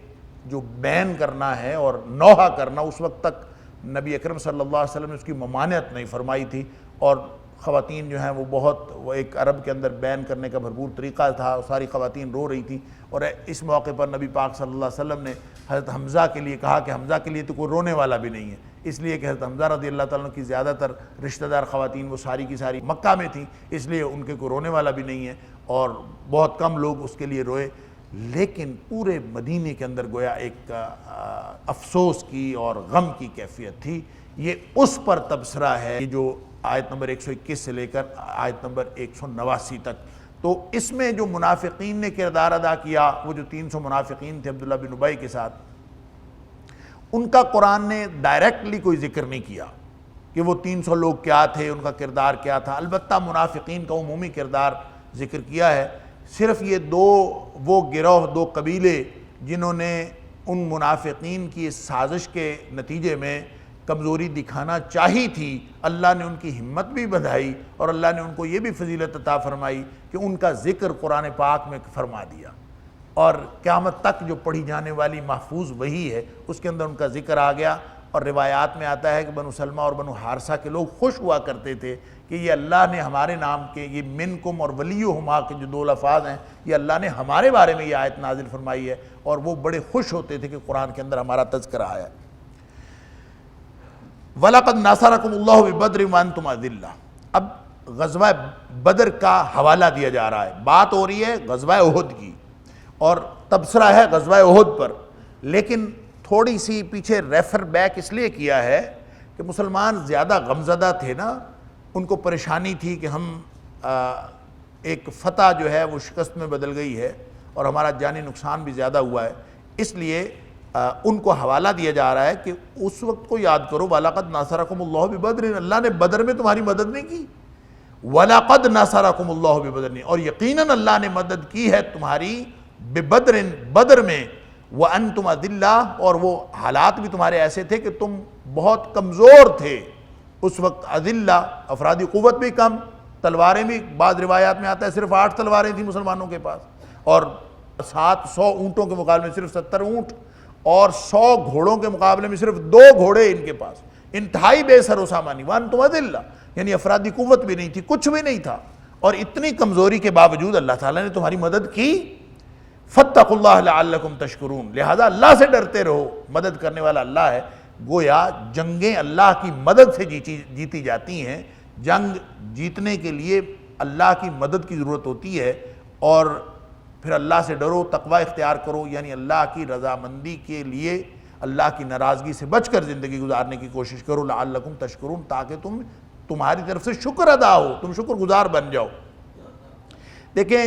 جو بین کرنا ہے اور نوحہ کرنا، اس وقت تک نبی اکرم صلی اللہ علیہ وسلم نے اس کی ممانعت نہیں فرمائی تھی، اور خواتین جو ہیں وہ ایک عرب کے اندر بین کرنے کا بھرپور طریقہ تھا، ساری خواتین رو رہی تھیں۔ اور اس موقع پر نبی پاک صلی اللہ علیہ وسلم نے حضرت حمزہ کے لیے کہا کہ حمزہ کے لیے تو کوئی رونے والا بھی نہیں ہے، اس لیے کہ حضرت حمزہ رضی اللہ تعالیٰ کی زیادہ تر رشتہ دار خواتین وہ ساری کی ساری مکہ میں تھیں، اس لیے ان کے کوئی رونے والا بھی نہیں ہے، اور بہت کم لوگ اس کے لیے روئے۔ لیکن پورے مدینے کے اندر گویا ایک افسوس کی اور غم کی کیفیت تھی۔ یہ اس پر تبصرہ ہے جو آیت نمبر 121 سے لے کر آیت نمبر 189 تک۔ تو اس میں جو منافقین نے کردار ادا کیا، وہ جو 300 منافقین تھے عبداللہ بن ابی کے ساتھ، ان کا قرآن نے ڈائریکٹلی کوئی ذکر نہیں کیا کہ وہ 300 لوگ کیا تھے، ان کا کردار کیا تھا۔ البتہ منافقین کا عمومی کردار ذکر کیا ہے۔ صرف یہ وہ گروہ، دو قبیلے جنہوں نے ان منافقین کی اس سازش کے نتیجے میں کمزوری دکھانا چاہی تھی، اللہ نے ان کی ہمت بھی بڑھائی اور اللہ نے ان کو یہ بھی فضیلت عطا فرمائی کہ ان کا ذکر قرآن پاک میں فرما دیا، اور قیامت تک جو پڑھی جانے والی محفوظ وحی ہے اس کے اندر ان کا ذکر آ گیا، اور روایات میں آتا ہے کہ بنو سلمہ اور بنو حارثہ کے لوگ خوش ہوا کرتے تھے کہ یہ اللہ نے ہمارے نام کے یہ منکم اور ولیہما کے جو دو لفظ ہیں یہ اللہ نے ہمارے بارے میں یہ آیت نازل فرمائی ہے، اور وہ بڑے خوش ہوتے تھے کہ قرآن کے اندر ہمارا تذکرہ آیا ہے۔ وَلَقَدْ نَصَرَكُمُ اللَّهُ بِبَدْرٍ وَأَنْتُمْ أَذِلَّةٌ۔ اب غزوہ بدر کا حوالہ دیا جا رہا ہے، بات ہو رہی ہے غزوہ احد کی اور تبصرہ ہے غزوہ احد پر، لیکن تھوڑی سی پیچھے ریفر بیک اس لیے کیا ہے کہ مسلمان زیادہ غمزدہ تھے نا، ان کو پریشانی تھی کہ ہم ایک فتح جو ہے وہ شکست میں بدل گئی ہے اور ہمارا جانی نقصان بھی زیادہ ہوا ہے، اس لیے ان کو حوالہ دیا جا رہا ہے کہ اس وقت کو یاد کرو، وَلَقَدْ نَصَرَكُمُ اللَّهُ بِبَدْرٍ، اللہ نے بدر میں تمہاری مدد نہیں کی، وَلَقَدْ نَصَرَكُمُ اللَّهُ بِبَدْرٍ، اور یقیناً اللہ نے مدد کی ہے تمہاری بِبَدْرٍ، بدر میں، وَأَنْتُمْ أَذِلَّةٌ، اور وہ حالات بھی تمہارے ایسے تھے کہ تم بہت کمزور تھے اس وقت، اذلہ، افرادی قوت بھی کم، تلواریں بھی بعض روایات میں آتا ہے صرف 8 تلواریں تھیں مسلمانوں کے پاس، اور 700 اونٹوں کے مقابلے میں صرف 70 اونٹ، اور 100 گھوڑوں کے مقابلے میں صرف 2 گھوڑے ان کے پاس، انتہائی بے سر و سامانی، وَأَنْتُمْ أَذِلَّةٌ، یعنی افرادی قوت بھی نہیں تھی، کچھ بھی نہیں تھا، اور اتنی کمزوری کے باوجود اللہ تعالیٰ نے تمہاری مدد کی۔ فَاتَّقُوا اللَّهَ لَعَلَّكُمْ تَشْكُرُونَ، لہذا اللہ سے ڈرتے رہو، مدد کرنے والا اللہ ہے۔ گویا جنگیں اللہ کی مدد سے جیتی جاتی ہیں، جنگ جیتنے کے لیے اللہ کی مدد کی ضرورت ہوتی ہے، اور پھر اللہ سے ڈرو، تقوی اختیار کرو، یعنی اللہ کی رضامندی کے لیے اللہ کی ناراضگی سے بچ کر زندگی گزارنے کی کوشش کرو، لعلکم تشکرون، تاکہ تمہاری طرف سے شکر ادا ہو، تم شکر گزار بن جاؤ۔ دیکھیں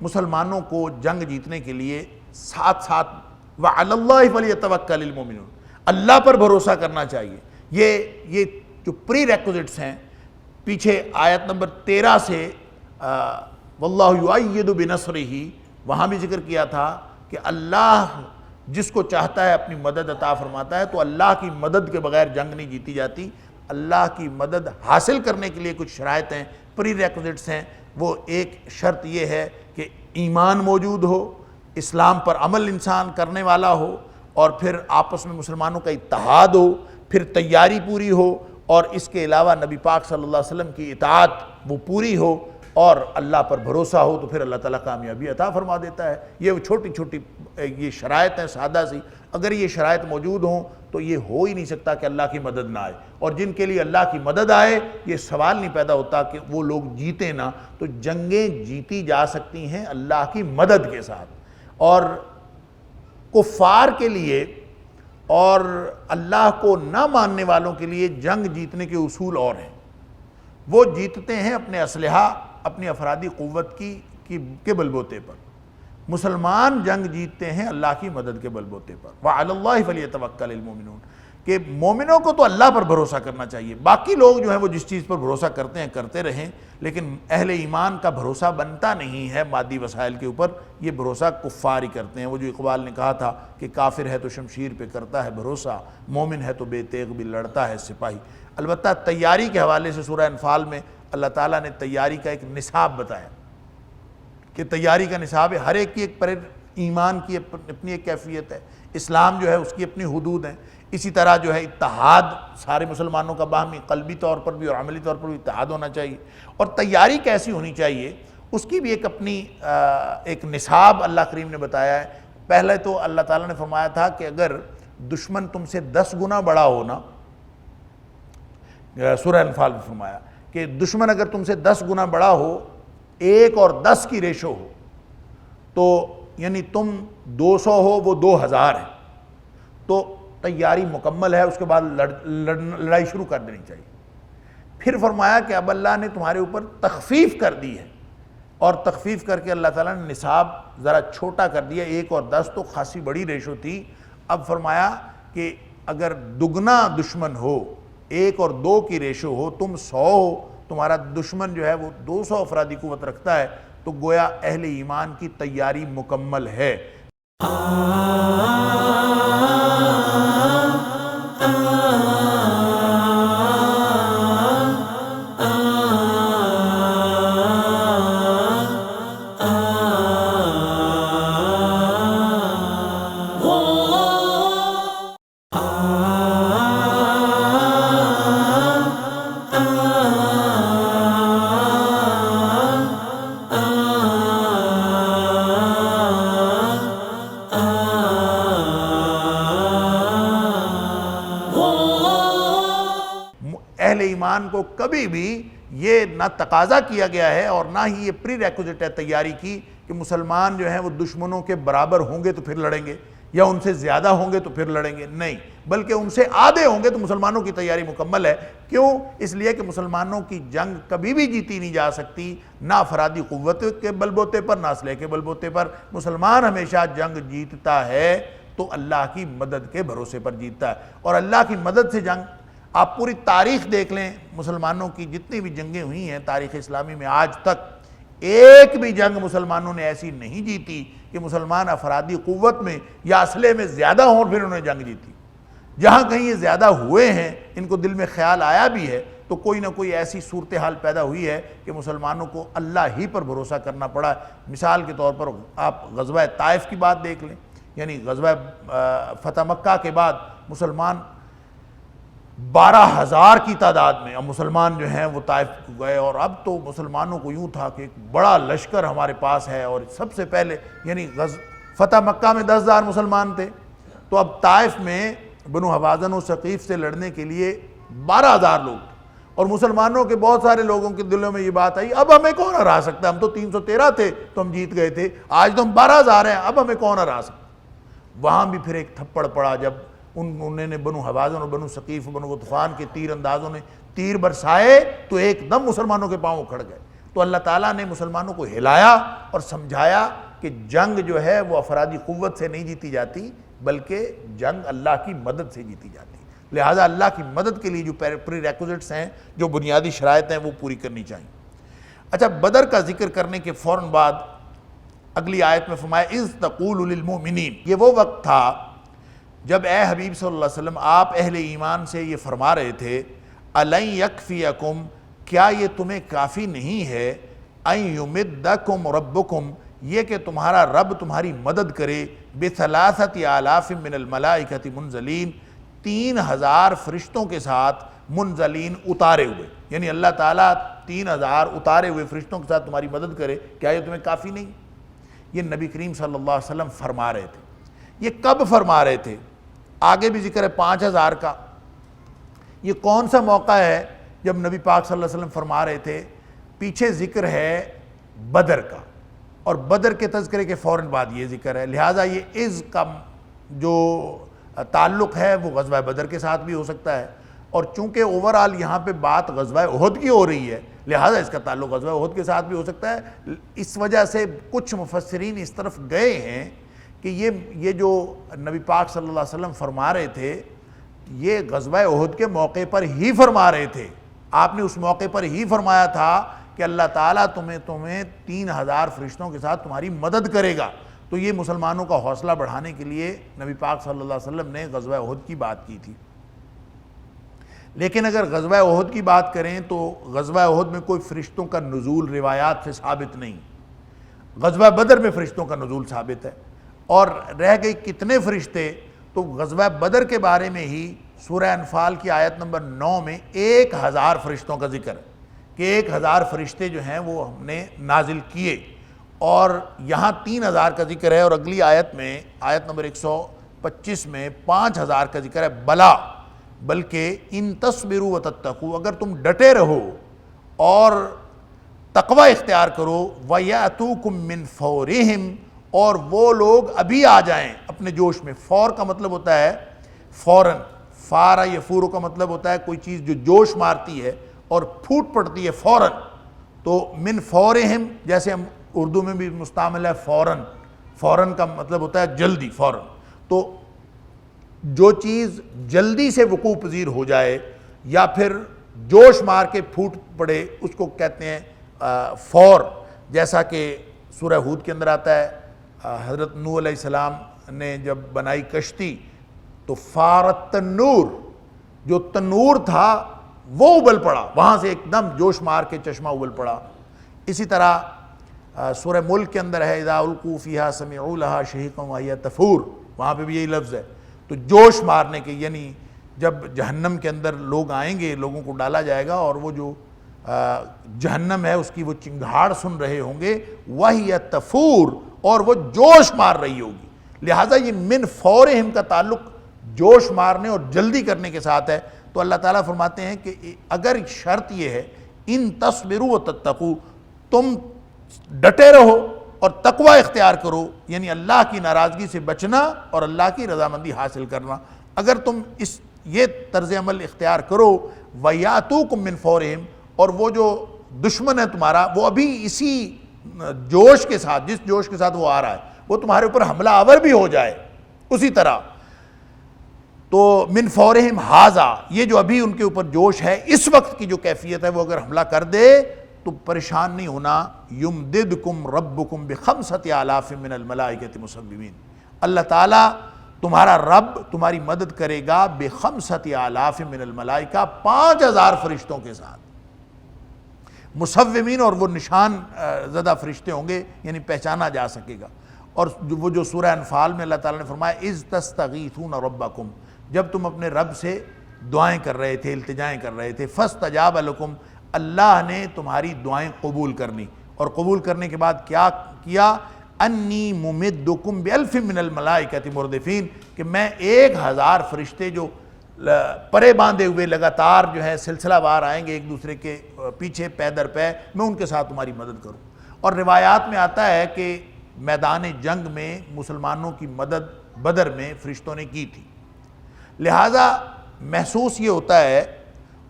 مسلمانوں کو جنگ جیتنے کے لیے ساتھ ساتھ وَعَلَى اللَّهِ فَلْيَتَوَكَّلِ الْمُؤْمِنُونَ، اللہ پر بھروسہ کرنا چاہیے۔ یہ جو پری ریکوزٹس ہیں، پیچھے آیت نمبر 13 سے وَاللَّهُ يُؤَيِّدُ بِنَصْرِهِ، وہاں بھی ذکر کیا تھا کہ اللہ جس کو چاہتا ہے اپنی مدد عطا فرماتا ہے، تو اللہ کی مدد کے بغیر جنگ نہیں جیتی جاتی۔ اللہ کی مدد حاصل کرنے کے لیے کچھ شرائط ہیں، پری ریکوزٹس ہیں، وہ ایک شرط یہ ہے کہ ایمان موجود ہو، اسلام پر عمل انسان کرنے والا ہو، اور پھر آپس میں مسلمانوں کا اتحاد ہو، پھر تیاری پوری ہو، اور اس کے علاوہ نبی پاک صلی اللہ علیہ وسلم کی اطاعت وہ پوری ہو، اور اللہ پر بھروسہ ہو، تو پھر اللہ تعالیٰ کامیابی عطا فرما دیتا ہے۔ یہ چھوٹی چھوٹی یہ شرائط ہیں سادہ سی، اگر یہ شرائط موجود ہوں تو یہ ہو ہی نہیں سکتا کہ اللہ کی مدد نہ آئے، اور جن کے لیے اللہ کی مدد آئے یہ سوال نہیں پیدا ہوتا کہ وہ لوگ جیتے نہ۔ تو جنگیں جیتی جا سکتی ہیں اللہ کی مدد کے ساتھ، اور کفار کے لیے اور اللہ کو نہ ماننے والوں کے لیے جنگ جیتنے کے اصول اور ہیں۔ وہ جیتتے ہیں اپنے اسلحہ، اپنی افرادی قوت کے بلبوتے پر، مسلمان جنگ جیتتے ہیں اللہ کی مدد کے بلبوتے پر۔ وَعَلَى اللَّهِ فَلْيَتَوَكَّلِ الْمُؤْمِنُونَ، کہ مومنوں کو تو اللہ پر بھروسہ کرنا چاہیے، باقی لوگ جو ہیں وہ جس چیز پر بھروسہ کرتے ہیں کرتے رہیں، لیکن اہل ایمان کا بھروسہ بنتا نہیں ہے مادی وسائل کے اوپر، یہ بھروسہ کفار ہی کرتے ہیں۔ وہ جو اقبال نے کہا تھا کہ کافر ہے تو شمشیر پہ کرتا ہے بھروسہ، مومن ہے تو بے تیغ بھی لڑتا ہے سپاہی۔ البتہ تیاری کے حوالے سے سورہ انفال میں اللہ تعالیٰ نے تیاری کا ایک نصاب بتایا کہ تیاری کا نصاب ہے، ہر ایک کی ایک ایمان کی اپنی ایک کیفیت ہے، اسلام جو ہے اس کی اپنی حدود ہیں، اسی طرح جو ہے اتحاد سارے مسلمانوں کا باہمی قلبی طور پر بھی اور عملی طور پر بھی اتحاد ہونا چاہیے، اور تیاری کیسی ہونی چاہیے اس کی بھی ایک اپنی ایک نصاب اللہ کریم نے بتایا ہے۔ پہلے تو اللہ تعالیٰ نے فرمایا تھا کہ اگر دشمن تم سے 10 گنا بڑا ہو نا، سورہ انفال میں فرمایا کہ دشمن اگر تم سے 10 گنا بڑا ہو، 1 اور 10 کی ریشو ہو، تو یعنی تم 200 ہو وہ 2000 ہے، تو تیاری مکمل ہے، اس کے بعد لڑائی شروع کر دینی چاہیے۔ پھر فرمایا کہ اب اللہ نے تمہارے اوپر تخفیف کر دی ہے، اور تخفیف کر کے اللہ تعالیٰ نے نصاب ذرا چھوٹا کر دیا، 1 اور 10 تو خاصی بڑی ریشو تھی، اب فرمایا کہ اگر دگنا دشمن ہو، 1 اور 2 کی ریشو ہو، تم 100 ہو، تمہارا دشمن جو ہے وہ 200 افرادی قوت رکھتا ہے، تو گویا اہل ایمان کی تیاری مکمل ہے۔ مسلمان کو کبھی بھی یہ نہ تقاضا کیا گیا ہے اور نہ ہی یہ پری ریکوزٹ ہے تیاری کی کہ مسلمان جو ہیں وہ دشمنوں کے برابر ہوں گے تو پھر لڑیں گے یا ان سے زیادہ ہوں گے تو پھر لڑیں گے، نہیں، بلکہ ان سے آدھے ہوں گے تو مسلمانوں کی تیاری مکمل ہے۔ کیوں؟ اس لیے کہ مسلمانوں کی جنگ کبھی بھی جیتی نہیں جا سکتی، نہ افرادی قوت کے بل بوتے پر، نہ اسلحے کے بل بوتے پر۔ مسلمان ہمیشہ جنگ جیتتا ہے تو اللہ کی مدد کے بھروسے پر جیتتا ہے، اور اللہ کی مدد سے جنگ، آپ پوری تاریخ دیکھ لیں مسلمانوں کی جتنی بھی جنگیں ہوئی ہیں تاریخ اسلامی میں آج تک، ایک بھی جنگ مسلمانوں نے ایسی نہیں جیتی کہ مسلمان افرادی قوت میں یا اسلحے میں زیادہ ہوں اور پھر انہوں نے جنگ جیتی۔ جہاں کہیں یہ زیادہ ہوئے ہیں، ان کو دل میں خیال آیا بھی ہے، تو کوئی نہ کوئی ایسی صورتحال پیدا ہوئی ہے کہ مسلمانوں کو اللہ ہی پر بھروسہ کرنا پڑا۔ مثال کے طور پر آپ غزوہ طائف کی بات دیکھ لیں، یعنی غزوہ فتح مکہ کے بعد مسلمان 12,000 کی تعداد میں اب مسلمان جو ہیں وہ طائف گئے، اور اب تو مسلمانوں کو یوں تھا کہ ایک بڑا لشکر ہمارے پاس ہے، اور سب سے پہلے یعنی فتح مکہ میں 10,000 مسلمان تھے، تو اب طائف میں بنو حوازن و ثقیف سے لڑنے کے لیے 12,000 لوگ تھے، اور مسلمانوں کے بہت سارے لوگوں کے دلوں میں یہ بات آئی اب ہمیں کون ہرا سکتا ہے، ہم تو 313 تھے تو ہم جیت گئے تھے، آج تو ہم 12,000 ہیں، اب ہمیں کون ہرا سکتا۔ وہاں بھی پھر ایک تھپڑ پڑا جب انہوں نے بنو حوازن اور بنو ثقیف و بنو غطفان کے تیر اندازوں نے تیر برسائے تو ایک دم مسلمانوں کے پاؤں اکھڑ گئے۔ تو اللہ تعالیٰ نے مسلمانوں کو ہلایا اور سمجھایا کہ جنگ جو ہے وہ افرادی قوت سے نہیں جیتی جاتی، بلکہ جنگ اللہ کی مدد سے جیتی جاتی، لہٰذا اللہ کی مدد کے لیے جو پری ریکوزٹس ہیں، جو بنیادی شرائط ہیں، وہ پوری کرنی چاہیے۔ اچھا، بدر کا ذکر کرنے کے فوراً بعد اگلی آیت میں فرمایا اذ تقول للمؤمنین، یہ وہ وقت تھا جب اے حبیب صلی اللہ علیہ وسلم آپ اہل ایمان سے یہ فرما رہے تھے الن یکفیکم، کیا یہ تمہیں کافی نہیں ہے، ان یمدکم ربکم، یہ کہ تمہارا رب تمہاری مدد کرے، بثلاثۃ آلاف من الملائکۃ منزلین، 3,000 فرشتوں کے ساتھ، منزلین اتارے ہوئے، یعنی اللہ تعالیٰ 3,000 اتارے ہوئے فرشتوں کے ساتھ تمہاری مدد کرے، کیا یہ تمہیں کافی نہیں؟ یہ نبی کریم صلی اللہ علیہ وسلم فرما رہے تھے۔ یہ کب فرما رہے تھے؟ آگے بھی ذکر ہے 5,000 کا۔ یہ کون سا موقع ہے جب نبی پاک صلی اللہ علیہ وسلم فرما رہے تھے؟ پیچھے ذکر ہے بدر کا، اور بدر کے تذکرے کے فوراً بعد یہ ذکر ہے، لہٰذا یہ اذ کا جو تعلق ہے وہ غزوہ بدر کے ساتھ بھی ہو سکتا ہے، اور چونکہ اوورآل یہاں پہ بات غزوہ احد کی ہو رہی ہے لہٰذا اس کا تعلق غزوہ احد کے ساتھ بھی ہو سکتا ہے۔ اس وجہ سے کچھ مفسرین اس طرف گئے ہیں کہ یہ جو نبی پاک صلی اللہ علیہ وسلم فرما رہے تھے یہ غزوہ احد کے موقع پر ہی فرما رہے تھے، آپ نے اس موقع پر ہی فرمایا تھا کہ اللہ تعالیٰ تمہیں 3,000 فرشتوں کے ساتھ تمہاری مدد کرے گا، تو یہ مسلمانوں کا حوصلہ بڑھانے کے لیے نبی پاک صلی اللہ علیہ وسلم نے غزوہ احد کی بات کی تھی۔ لیکن اگر غزوہ احد کی بات کریں تو غزوہ احد میں کوئی فرشتوں کا نزول روایات سے ثابت نہیں، غزوہ بدر میں فرشتوں کا نزول ثابت ہے، اور رہ گئی کتنے فرشتے، تو غزوہ بدر کے بارے میں ہی سورہ انفال کی آیت نمبر 9 میں 1,000 فرشتوں کا ذکر ہے کہ 1,000 فرشتے جو ہیں وہ ہم نے نازل کیے، اور یہاں 3,000 کا ذکر ہے، اور اگلی آیت میں آیت نمبر 125 میں 5,000 کا ذکر ہے۔ بلا، بلکہ ان تصبروا وتتقوا، اگر تم ڈٹے رہو اور تقوی اختیار کرو، وَيَأْتُوكُم مِّن فَوْرِهِمْ، اور وہ لوگ ابھی آ جائیں اپنے جوش میں۔ فور کا مطلب ہوتا ہے فوراً، فارا یفورو کا مطلب ہوتا ہے کوئی چیز جو جوش مارتی ہے اور پھوٹ پڑتی ہے فوراً، تو من فورہم جیسے ہم اردو میں بھی مستعمل ہے فوراً، فوراً کا مطلب ہوتا ہے جلدی، فوراً، تو جو چیز جلدی سے وقوع پذیر ہو جائے یا پھر جوش مار کے پھوٹ پڑے اس کو کہتے ہیں فور، جیسا کہ سورہ ہود کے اندر آتا ہے حضرت نوح علیہ السلام نے جب بنائی کشتی تو فارت تنور، جو تنور تھا وہ ابل پڑا، وہاں سے ایک دم جوش مار کے چشمہ ابل پڑا۔ اسی طرح سورہ ملک کے اندر ہے اذا القوا فیہا سمعوا لہا شہیقا وہی تفور، وہاں پہ بھی یہی لفظ ہے، تو جوش مارنے کے، یعنی جب جہنم کے اندر لوگ آئیں گے، لوگوں کو ڈالا جائے گا اور وہ جو جہنم ہے اس کی وہ چنگھاڑ سن رہے ہوں گے، وہی تفور، اور وہ جوش مار رہی ہوگی، لہٰذا یہ من فورہم کا تعلق جوش مارنے اور جلدی کرنے کے ساتھ ہے۔ تو تو اللہ تعالیٰ فرماتے ہیں کہ اگر شرط یہ ہے ان تصبروا وتتقوا، تم ڈٹے رہو اور تقوی اختیار کرو، یعنی اللہ کی ناراضگی سے بچنا اور اللہ کی رضامندی حاصل کرنا، اگر تم یہ طرز عمل اختیار کرو وَيَأْتُوكُم مِّن فَوْرِهِمْ، اور وہ جو دشمن ہے تمہارا وہ ابھی اسی جوش کے ساتھ، جس جوش کے ساتھ وہ آ رہا ہے، وہ تمہارے اوپر حملہ آور بھی ہو جائے اسی طرح، تو من فورہم ھذا، یہ جو ابھی ان کے اوپر جوش ہے اس وقت کی جو کیفیت ہے، وہ اگر حملہ کر دے تو پریشان نہیں ہونا، یمددکم ربکم بخمسۃ آلاف من الملائکۃ مسومین، اللہ تعالیٰ تمہارا رب تمہاری مدد کرے گا بخمسۃ آلاف من الملائکہ، 5000 فرشتوں کے ساتھ، مسومین، اور وہ نشان زدہ فرشتے ہوں گے، یعنی پہچانا جا سکے گا۔ اور وہ جو سورہ انفال میں اللہ تعالیٰ نے فرمایا اذ تستغیثون ربکم، جب تم اپنے رب سے دعائیں کر رہے تھے، التجائیں کر رہے تھے، فاستجاب لکم، اللہ نے تمہاری دعائیں قبول کر لی، اور قبول کرنے کے بعد کیا کیا، انی ممدکم بألف من الملائکۃ مردفین، کہ میں 1000 فرشتے جو پرے باندھے ہوئے لگاتار جو ہے سلسلہ وار آئیں گے ایک دوسرے کے پیچھے پے در پے، میں ان کے ساتھ تمہاری مدد کروں۔ اور روایات میں آتا ہے کہ میدان جنگ میں مسلمانوں کی مدد بدر میں فرشتوں نے کی تھی، لہٰذا محسوس یہ ہوتا ہے،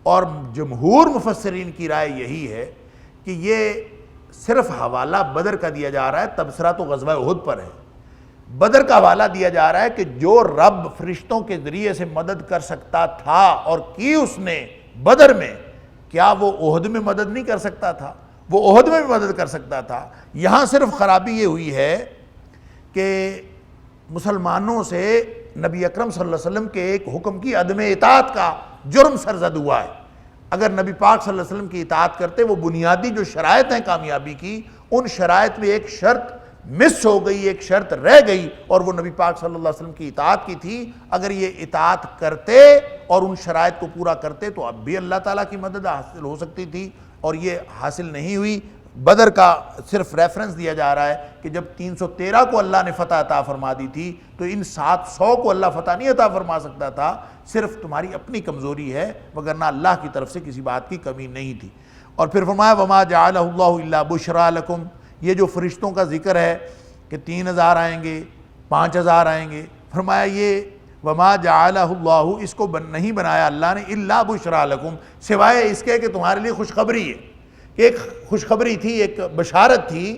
اور جمہور مفسرین کی رائے یہی ہے کہ یہ صرف حوالہ بدر کا دیا جا رہا ہے، تبصرہ تو غزوہ احد پر ہے، بدر کا حوالہ دیا جا رہا ہے کہ جو رب فرشتوں کے ذریعے سے مدد کر سکتا تھا اور کی اس نے بدر میں، کیا وہ احد میں مدد نہیں کر سکتا تھا؟ وہ احد میں بھی مدد کر سکتا تھا۔ یہاں صرف خرابی یہ ہوئی ہے کہ مسلمانوں سے نبی اکرم صلی اللہ علیہ وسلم کے ایک حکم کی عدم اطاعت کا جرم سرزد ہوا ہے۔ اگر نبی پاک صلی اللہ علیہ وسلم کی اطاعت کرتے، وہ بنیادی جو شرائط ہیں کامیابی کی، ان شرائط میں ایک شرط مس ہو گئی، ایک شرط رہ گئی، اور وہ نبی پاک صلی اللہ علیہ وسلم کی اطاعت کی تھی۔ اگر یہ اطاعت کرتے اور ان شرائط کو پورا کرتے تو اب بھی اللہ تعالیٰ کی مدد حاصل ہو سکتی تھی، اور یہ حاصل نہیں ہوئی۔ بدر کا صرف ریفرنس دیا جا رہا ہے کہ جب 313 کو اللہ نے فتح عطا فرما دی تھی، تو ان 700 کو اللہ فتح نہیں عطا فرما سکتا تھا، صرف تمہاری اپنی کمزوری ہے، وگرنہ اللہ کی طرف سے کسی بات کی کمی نہیں تھی۔ اور پھر فرمایا وما جعلہ اللہ الا بشرا لکم، یہ جو فرشتوں کا ذکر ہے کہ 3000 آئیں گے، 5000 آئیں گے، فرمایا یہ وما جعلہ اللہ، اس کو نہیں بنایا اللہ نے الا بشرا لکم، سوائے اس کے کہ تمہارے لیے خوشخبری ہے، کہ ایک خوشخبری تھی، ایک بشارت تھی،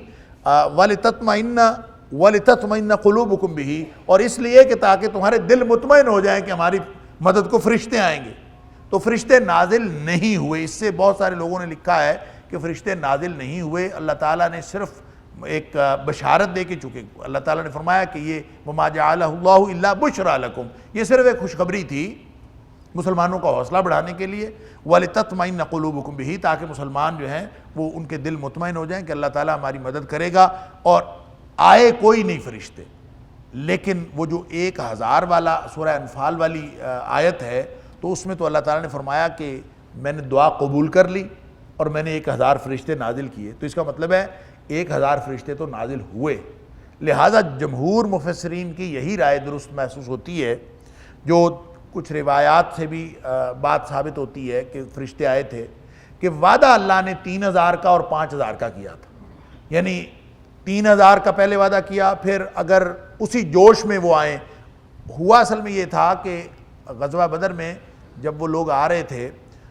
وَلِتَطْمَئِنَّ قُلُوبُكُمْ بِهِ، اور اس لیے کہ تاکہ تمہارے دل مطمئن ہو جائیں کہ ہماری مدد کو فرشتے آئیں گے۔ تو فرشتے نازل نہیں ہوئے، اس سے بہت سارے لوگوں نے لکھا ہے کہ فرشتے نازل نہیں ہوئے، اللہ تعالیٰ نے صرف ایک بشارت دے کے چکے۔ اللہ تعالیٰ نے فرمایا کہ یہ وَمَا جَعَلَهُ اللَّهُ إِلَّا بُشْرَىٰ لَكُمْ، یہ صرف ایک خوشخبری تھی مسلمانوں کا حوصلہ بڑھانے کے لیے، وَلِتَطْمَئِنَّ قُلُوبُكُمْ بِهِ، تاکہ مسلمان جو ہیں وہ ان کے دل مطمئن ہو جائیں کہ اللہ تعالیٰ ہماری مدد کرے گا۔ اور آئے کوئی نہیں فرشتے، لیکن وہ جو 1000 والا سورہ انفال والی آیت ہے، تو اس میں تو اللہ تعالیٰ نے فرمایا کہ میں نے دعا قبول کر لی اور میں نے 1000 فرشتے نازل کیے، تو اس کا مطلب ہے 1000 فرشتے تو نازل ہوئے۔ لہٰذا جمہور مفسرین کی یہی رائے درست محسوس ہوتی ہے، جو کچھ روایات سے بھی بات ثابت ہوتی ہے کہ فرشتے آئے تھے، کہ وعدہ اللہ نے 3000 کا اور 5000 کا کیا تھا، یعنی 3000 کا پہلے وعدہ کیا، پھر اگر اسی جوش میں وہ آئیں۔ ہوا اصل میں یہ تھا کہ غزوہ بدر میں جب وہ لوگ آ رہے تھے،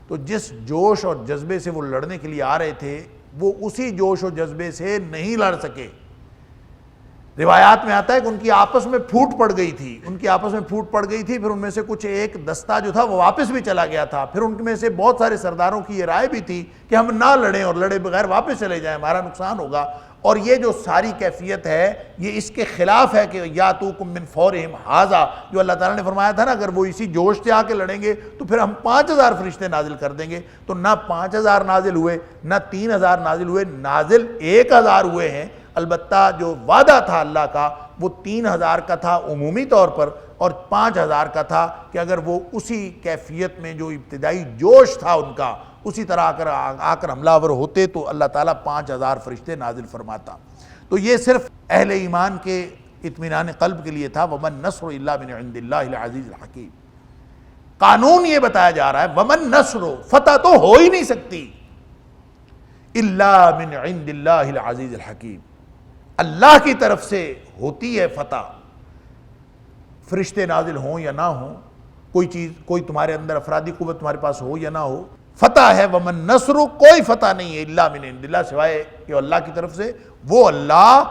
تو جس جوش اور جذبے سے وہ لڑنے کے لیے آ رہے تھے، وہ اسی جوش اور جذبے سے نہیں لڑ سکے۔ روایات میں آتا ہے کہ ان کی آپس میں پھوٹ پڑ گئی تھی، پھر ان میں سے کچھ ایک دستہ جو تھا وہ واپس بھی چلا گیا تھا، پھر ان میں سے بہت سارے سرداروں کی یہ رائے بھی تھی کہ ہم نہ لڑیں اور لڑے بغیر واپس چلے جائیں، ہمارا نقصان ہوگا۔ اور یہ جو ساری کیفیت ہے یہ اس کے خلاف ہے کہ یاتوکم من فورہم ھذا، جو اللہ تعالیٰ نے فرمایا تھا نا اگر وہ اسی جوش سے آ کے لڑیں گے تو پھر ہم 5000 فرشتے نازل کر دیں گے، تو نہ 5000 نازل ہوئے، نہ 3000 نازل ہوئے، نازل 1000 ہوئے ہیں۔ البتہ جو وعدہ تھا اللہ کا وہ 3000 کا تھا عمومی طور پر، اور 5000 کا تھا کہ اگر وہ اسی کیفیت میں جو ابتدائی جوش تھا ان کا اسی طرح آ کر حملہ آور ہوتے تو اللہ تعالیٰ 5000 فرشتے نازل فرماتا۔ تو یہ صرف اہل ایمان کے اطمینان قلب کے لیے تھا، وَمَن نَّصْرُ إِلَّا مِنْ عِنْدِ اللَّهِ الْعَزِيزِ الْحَكِيمِ۔ قانون یہ بتایا جا رہا ہے ومن نصر، فتح تو ہو ہی نہیں سکتی الا من عند اللہ العزیز الحکیم، اللہ کی طرف سے ہوتی ہے فتح، فرشتے نازل ہوں یا نہ ہوں، کوئی چیز، کوئی تمہارے اندر افرادی قوت تمہارے پاس ہو یا نہ ہو، فتح ہے ومن نصر، کوئی فتح نہیں ہے الا من عند اللہ سوائے کہ اللہ کی طرف سے، وہ اللہ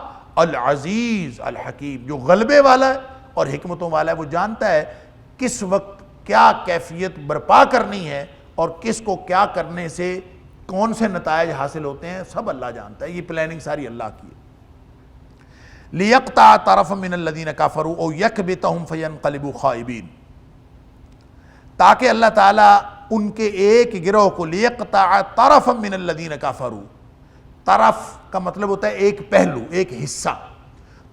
العزیز الحکیم جو غلبے والا ہے اور حکمتوں والا ہے، وہ جانتا ہے کس وقت کیا کیفیت برپا کرنی ہے اور کس کو کیا کرنے سے کون سے نتائج حاصل ہوتے ہیں، سب اللہ جانتا ہے، یہ پلاننگ ساری اللہ کی ہے۔ لِيَقْطَعَ طَرَفًا مِّنَ الَّذِينَ كَفَرُوا أَوْ يَكْبِتَهُمْ فَيَنْقَلِبُوا خَائِبِينَ، تاکہ اللہ تعالیٰ ان کے ایک گروہ کو، لِيَقْطَعَ طَرَفًا مِّنَ الَّذِينَ كَفَرُوا، طرف کا مطلب ہوتا ہے ایک پہلو، ایک حصہ،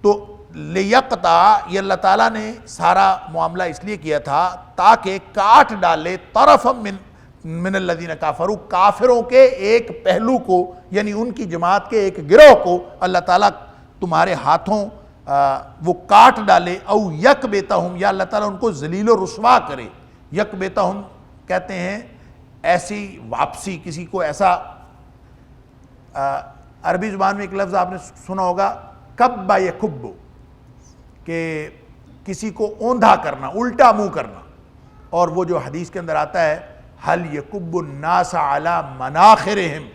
تو لِيَقْطَعَ یہ اللہ تعالیٰ نے سارا معاملہ اس لیے کیا تھا تاکہ کاٹ ڈالے طَرَفًا من الذین کافروا، کافروں کے ایک پہلو کو، یعنی ان کی جماعت کے ایک گروہ کو اللہ تعالیٰ تمہارے ہاتھوں وہ کاٹ ڈالے، او یکبتہم، یا اللہ تعالیٰ ان کو ذلیل و رسوا کرے۔ یکبتہم کہتے ہیں ایسی واپسی، کسی کو ایسا، عربی زبان میں ایک لفظ آپ نے سنا ہوگا کب یکب، کہ کسی کو اوندھا کرنا، الٹا منہ کرنا، اور وہ جو حدیث کے اندر آتا ہے حل یکب الناس علی مناخرہم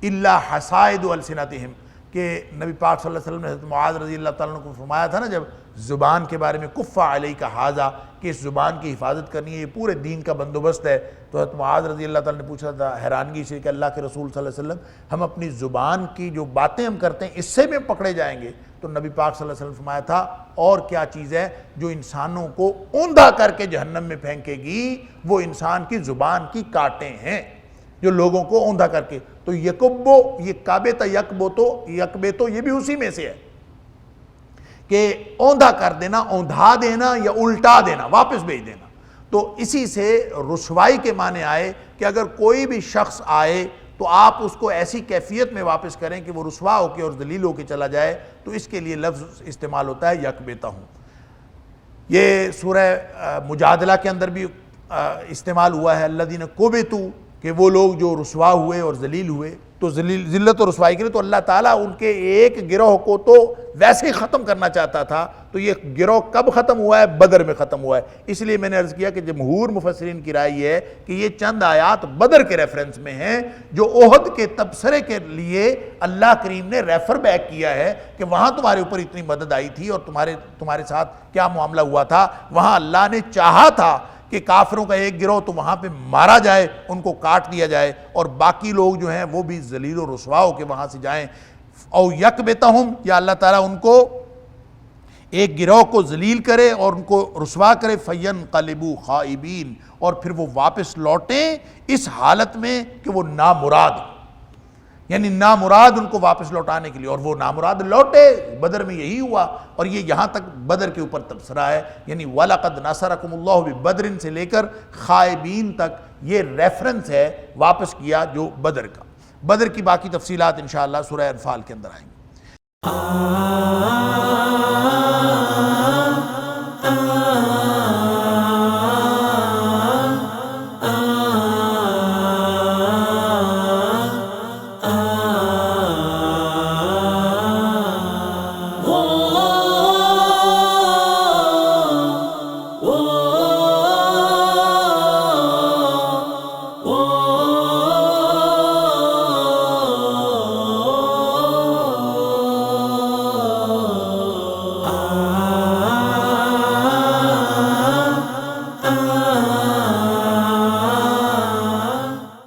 الا حصائد السنتہم، کہ نبی پاک صلی اللہ علیہ وسلم نے حضرت معاذ رضی اللہ تعالیٰ عنہ کو فرمایا تھا نا جب زبان کے بارے میں کف علیک ھذا، کہ اس زبان کی حفاظت کرنی ہے، یہ پورے دین کا بندوبست ہے، تو حضرت معاذ رضی اللہ تعالیٰ نے پوچھا تھا حیرانگی سے کہ اللہ کے رسول صلی اللہ علیہ وسلم ہم اپنی زبان کی جو باتیں ہم کرتے ہیں اس سے بھی پکڑے جائیں گے؟ تو نبی پاک صلی اللہ علیہ وسلم فرمایا تھا اور کیا چیز ہے جو انسانوں کو اوندھا کر کے جہنم میں پھینکے گی، وہ انسان کی زبان کی کانٹیں ہیں جو لوگوں کو اوندھا کر کے۔ تو یکبو، یہ کعبے تا یکبے تو یہ بھی اسی میں سے ہے کہ اوندھا کر دینا، اوندھا دینا یا الٹا دینا، واپس بھیج دینا۔ تو اسی سے رسوائی کے معنی آئے کہ اگر کوئی بھی شخص آئے تو آپ اس کو ایسی کیفیت میں واپس کریں کہ وہ رسوا ہو کے اور ذلیل ہو کے چلا جائے، تو اس کے لیے لفظ استعمال ہوتا ہے یکبتہم۔ یہ سورہ مجادلہ کے اندر بھی استعمال ہوا ہے الذین کبتوا، کہ وہ لوگ جو رسوا ہوئے اور ذلیل ہوئے، تو ذلت و رسوائی کے لیے تو اللہ تعالیٰ ان کے ایک گروہ کو تو ویسے ہی ختم کرنا چاہتا تھا، تو یہ گروہ کب ختم ہوا ہے؟ بدر میں ختم ہوا ہے۔ اس لیے میں نے عرض کیا کہ جمہور مفسرین کی رائے یہ ہے کہ یہ چند آیات بدر کے ریفرنس میں ہیں جو احد کے تبصرے کے لیے اللہ کریم نے ریفر بیک کیا ہے کہ وہاں تمہارے اوپر اتنی مدد آئی تھی اور تمہارے ساتھ کیا معاملہ ہوا تھا، وہاں اللہ نے چاہا تھا کہ کافروں کا ایک گروہ تو وہاں پہ مارا جائے، ان کو کاٹ دیا جائے، اور باقی لوگ جو ہیں وہ بھی ذلیل و رسوا ہو کے وہاں سے جائیں۔ او یکبتہم، یا اللہ تعالیٰ ان کو ایک گروہ کو ذلیل کرے اور ان کو رسوا کرے، فینقلبوا خائبین، اور پھر وہ واپس لوٹیں اس حالت میں کہ وہ نامراد، یعنی نامراد ان کو واپس لوٹانے کے لیے، اور وہ نامراد لوٹے۔ بدر میں یہی ہوا، اور یہ یہاں تک بدر کے اوپر تبصرہ ہے، یعنی وَلَقَدْ نَصَرَكُمُ اللَّهُ بِبَدْرٍ سے لے کر خائبین تک یہ ریفرنس ہے واپس کیا جو بدر کا۔ بدر کی باقی تفصیلات انشاءاللہ سورہ انفال کے اندر آئیں گی۔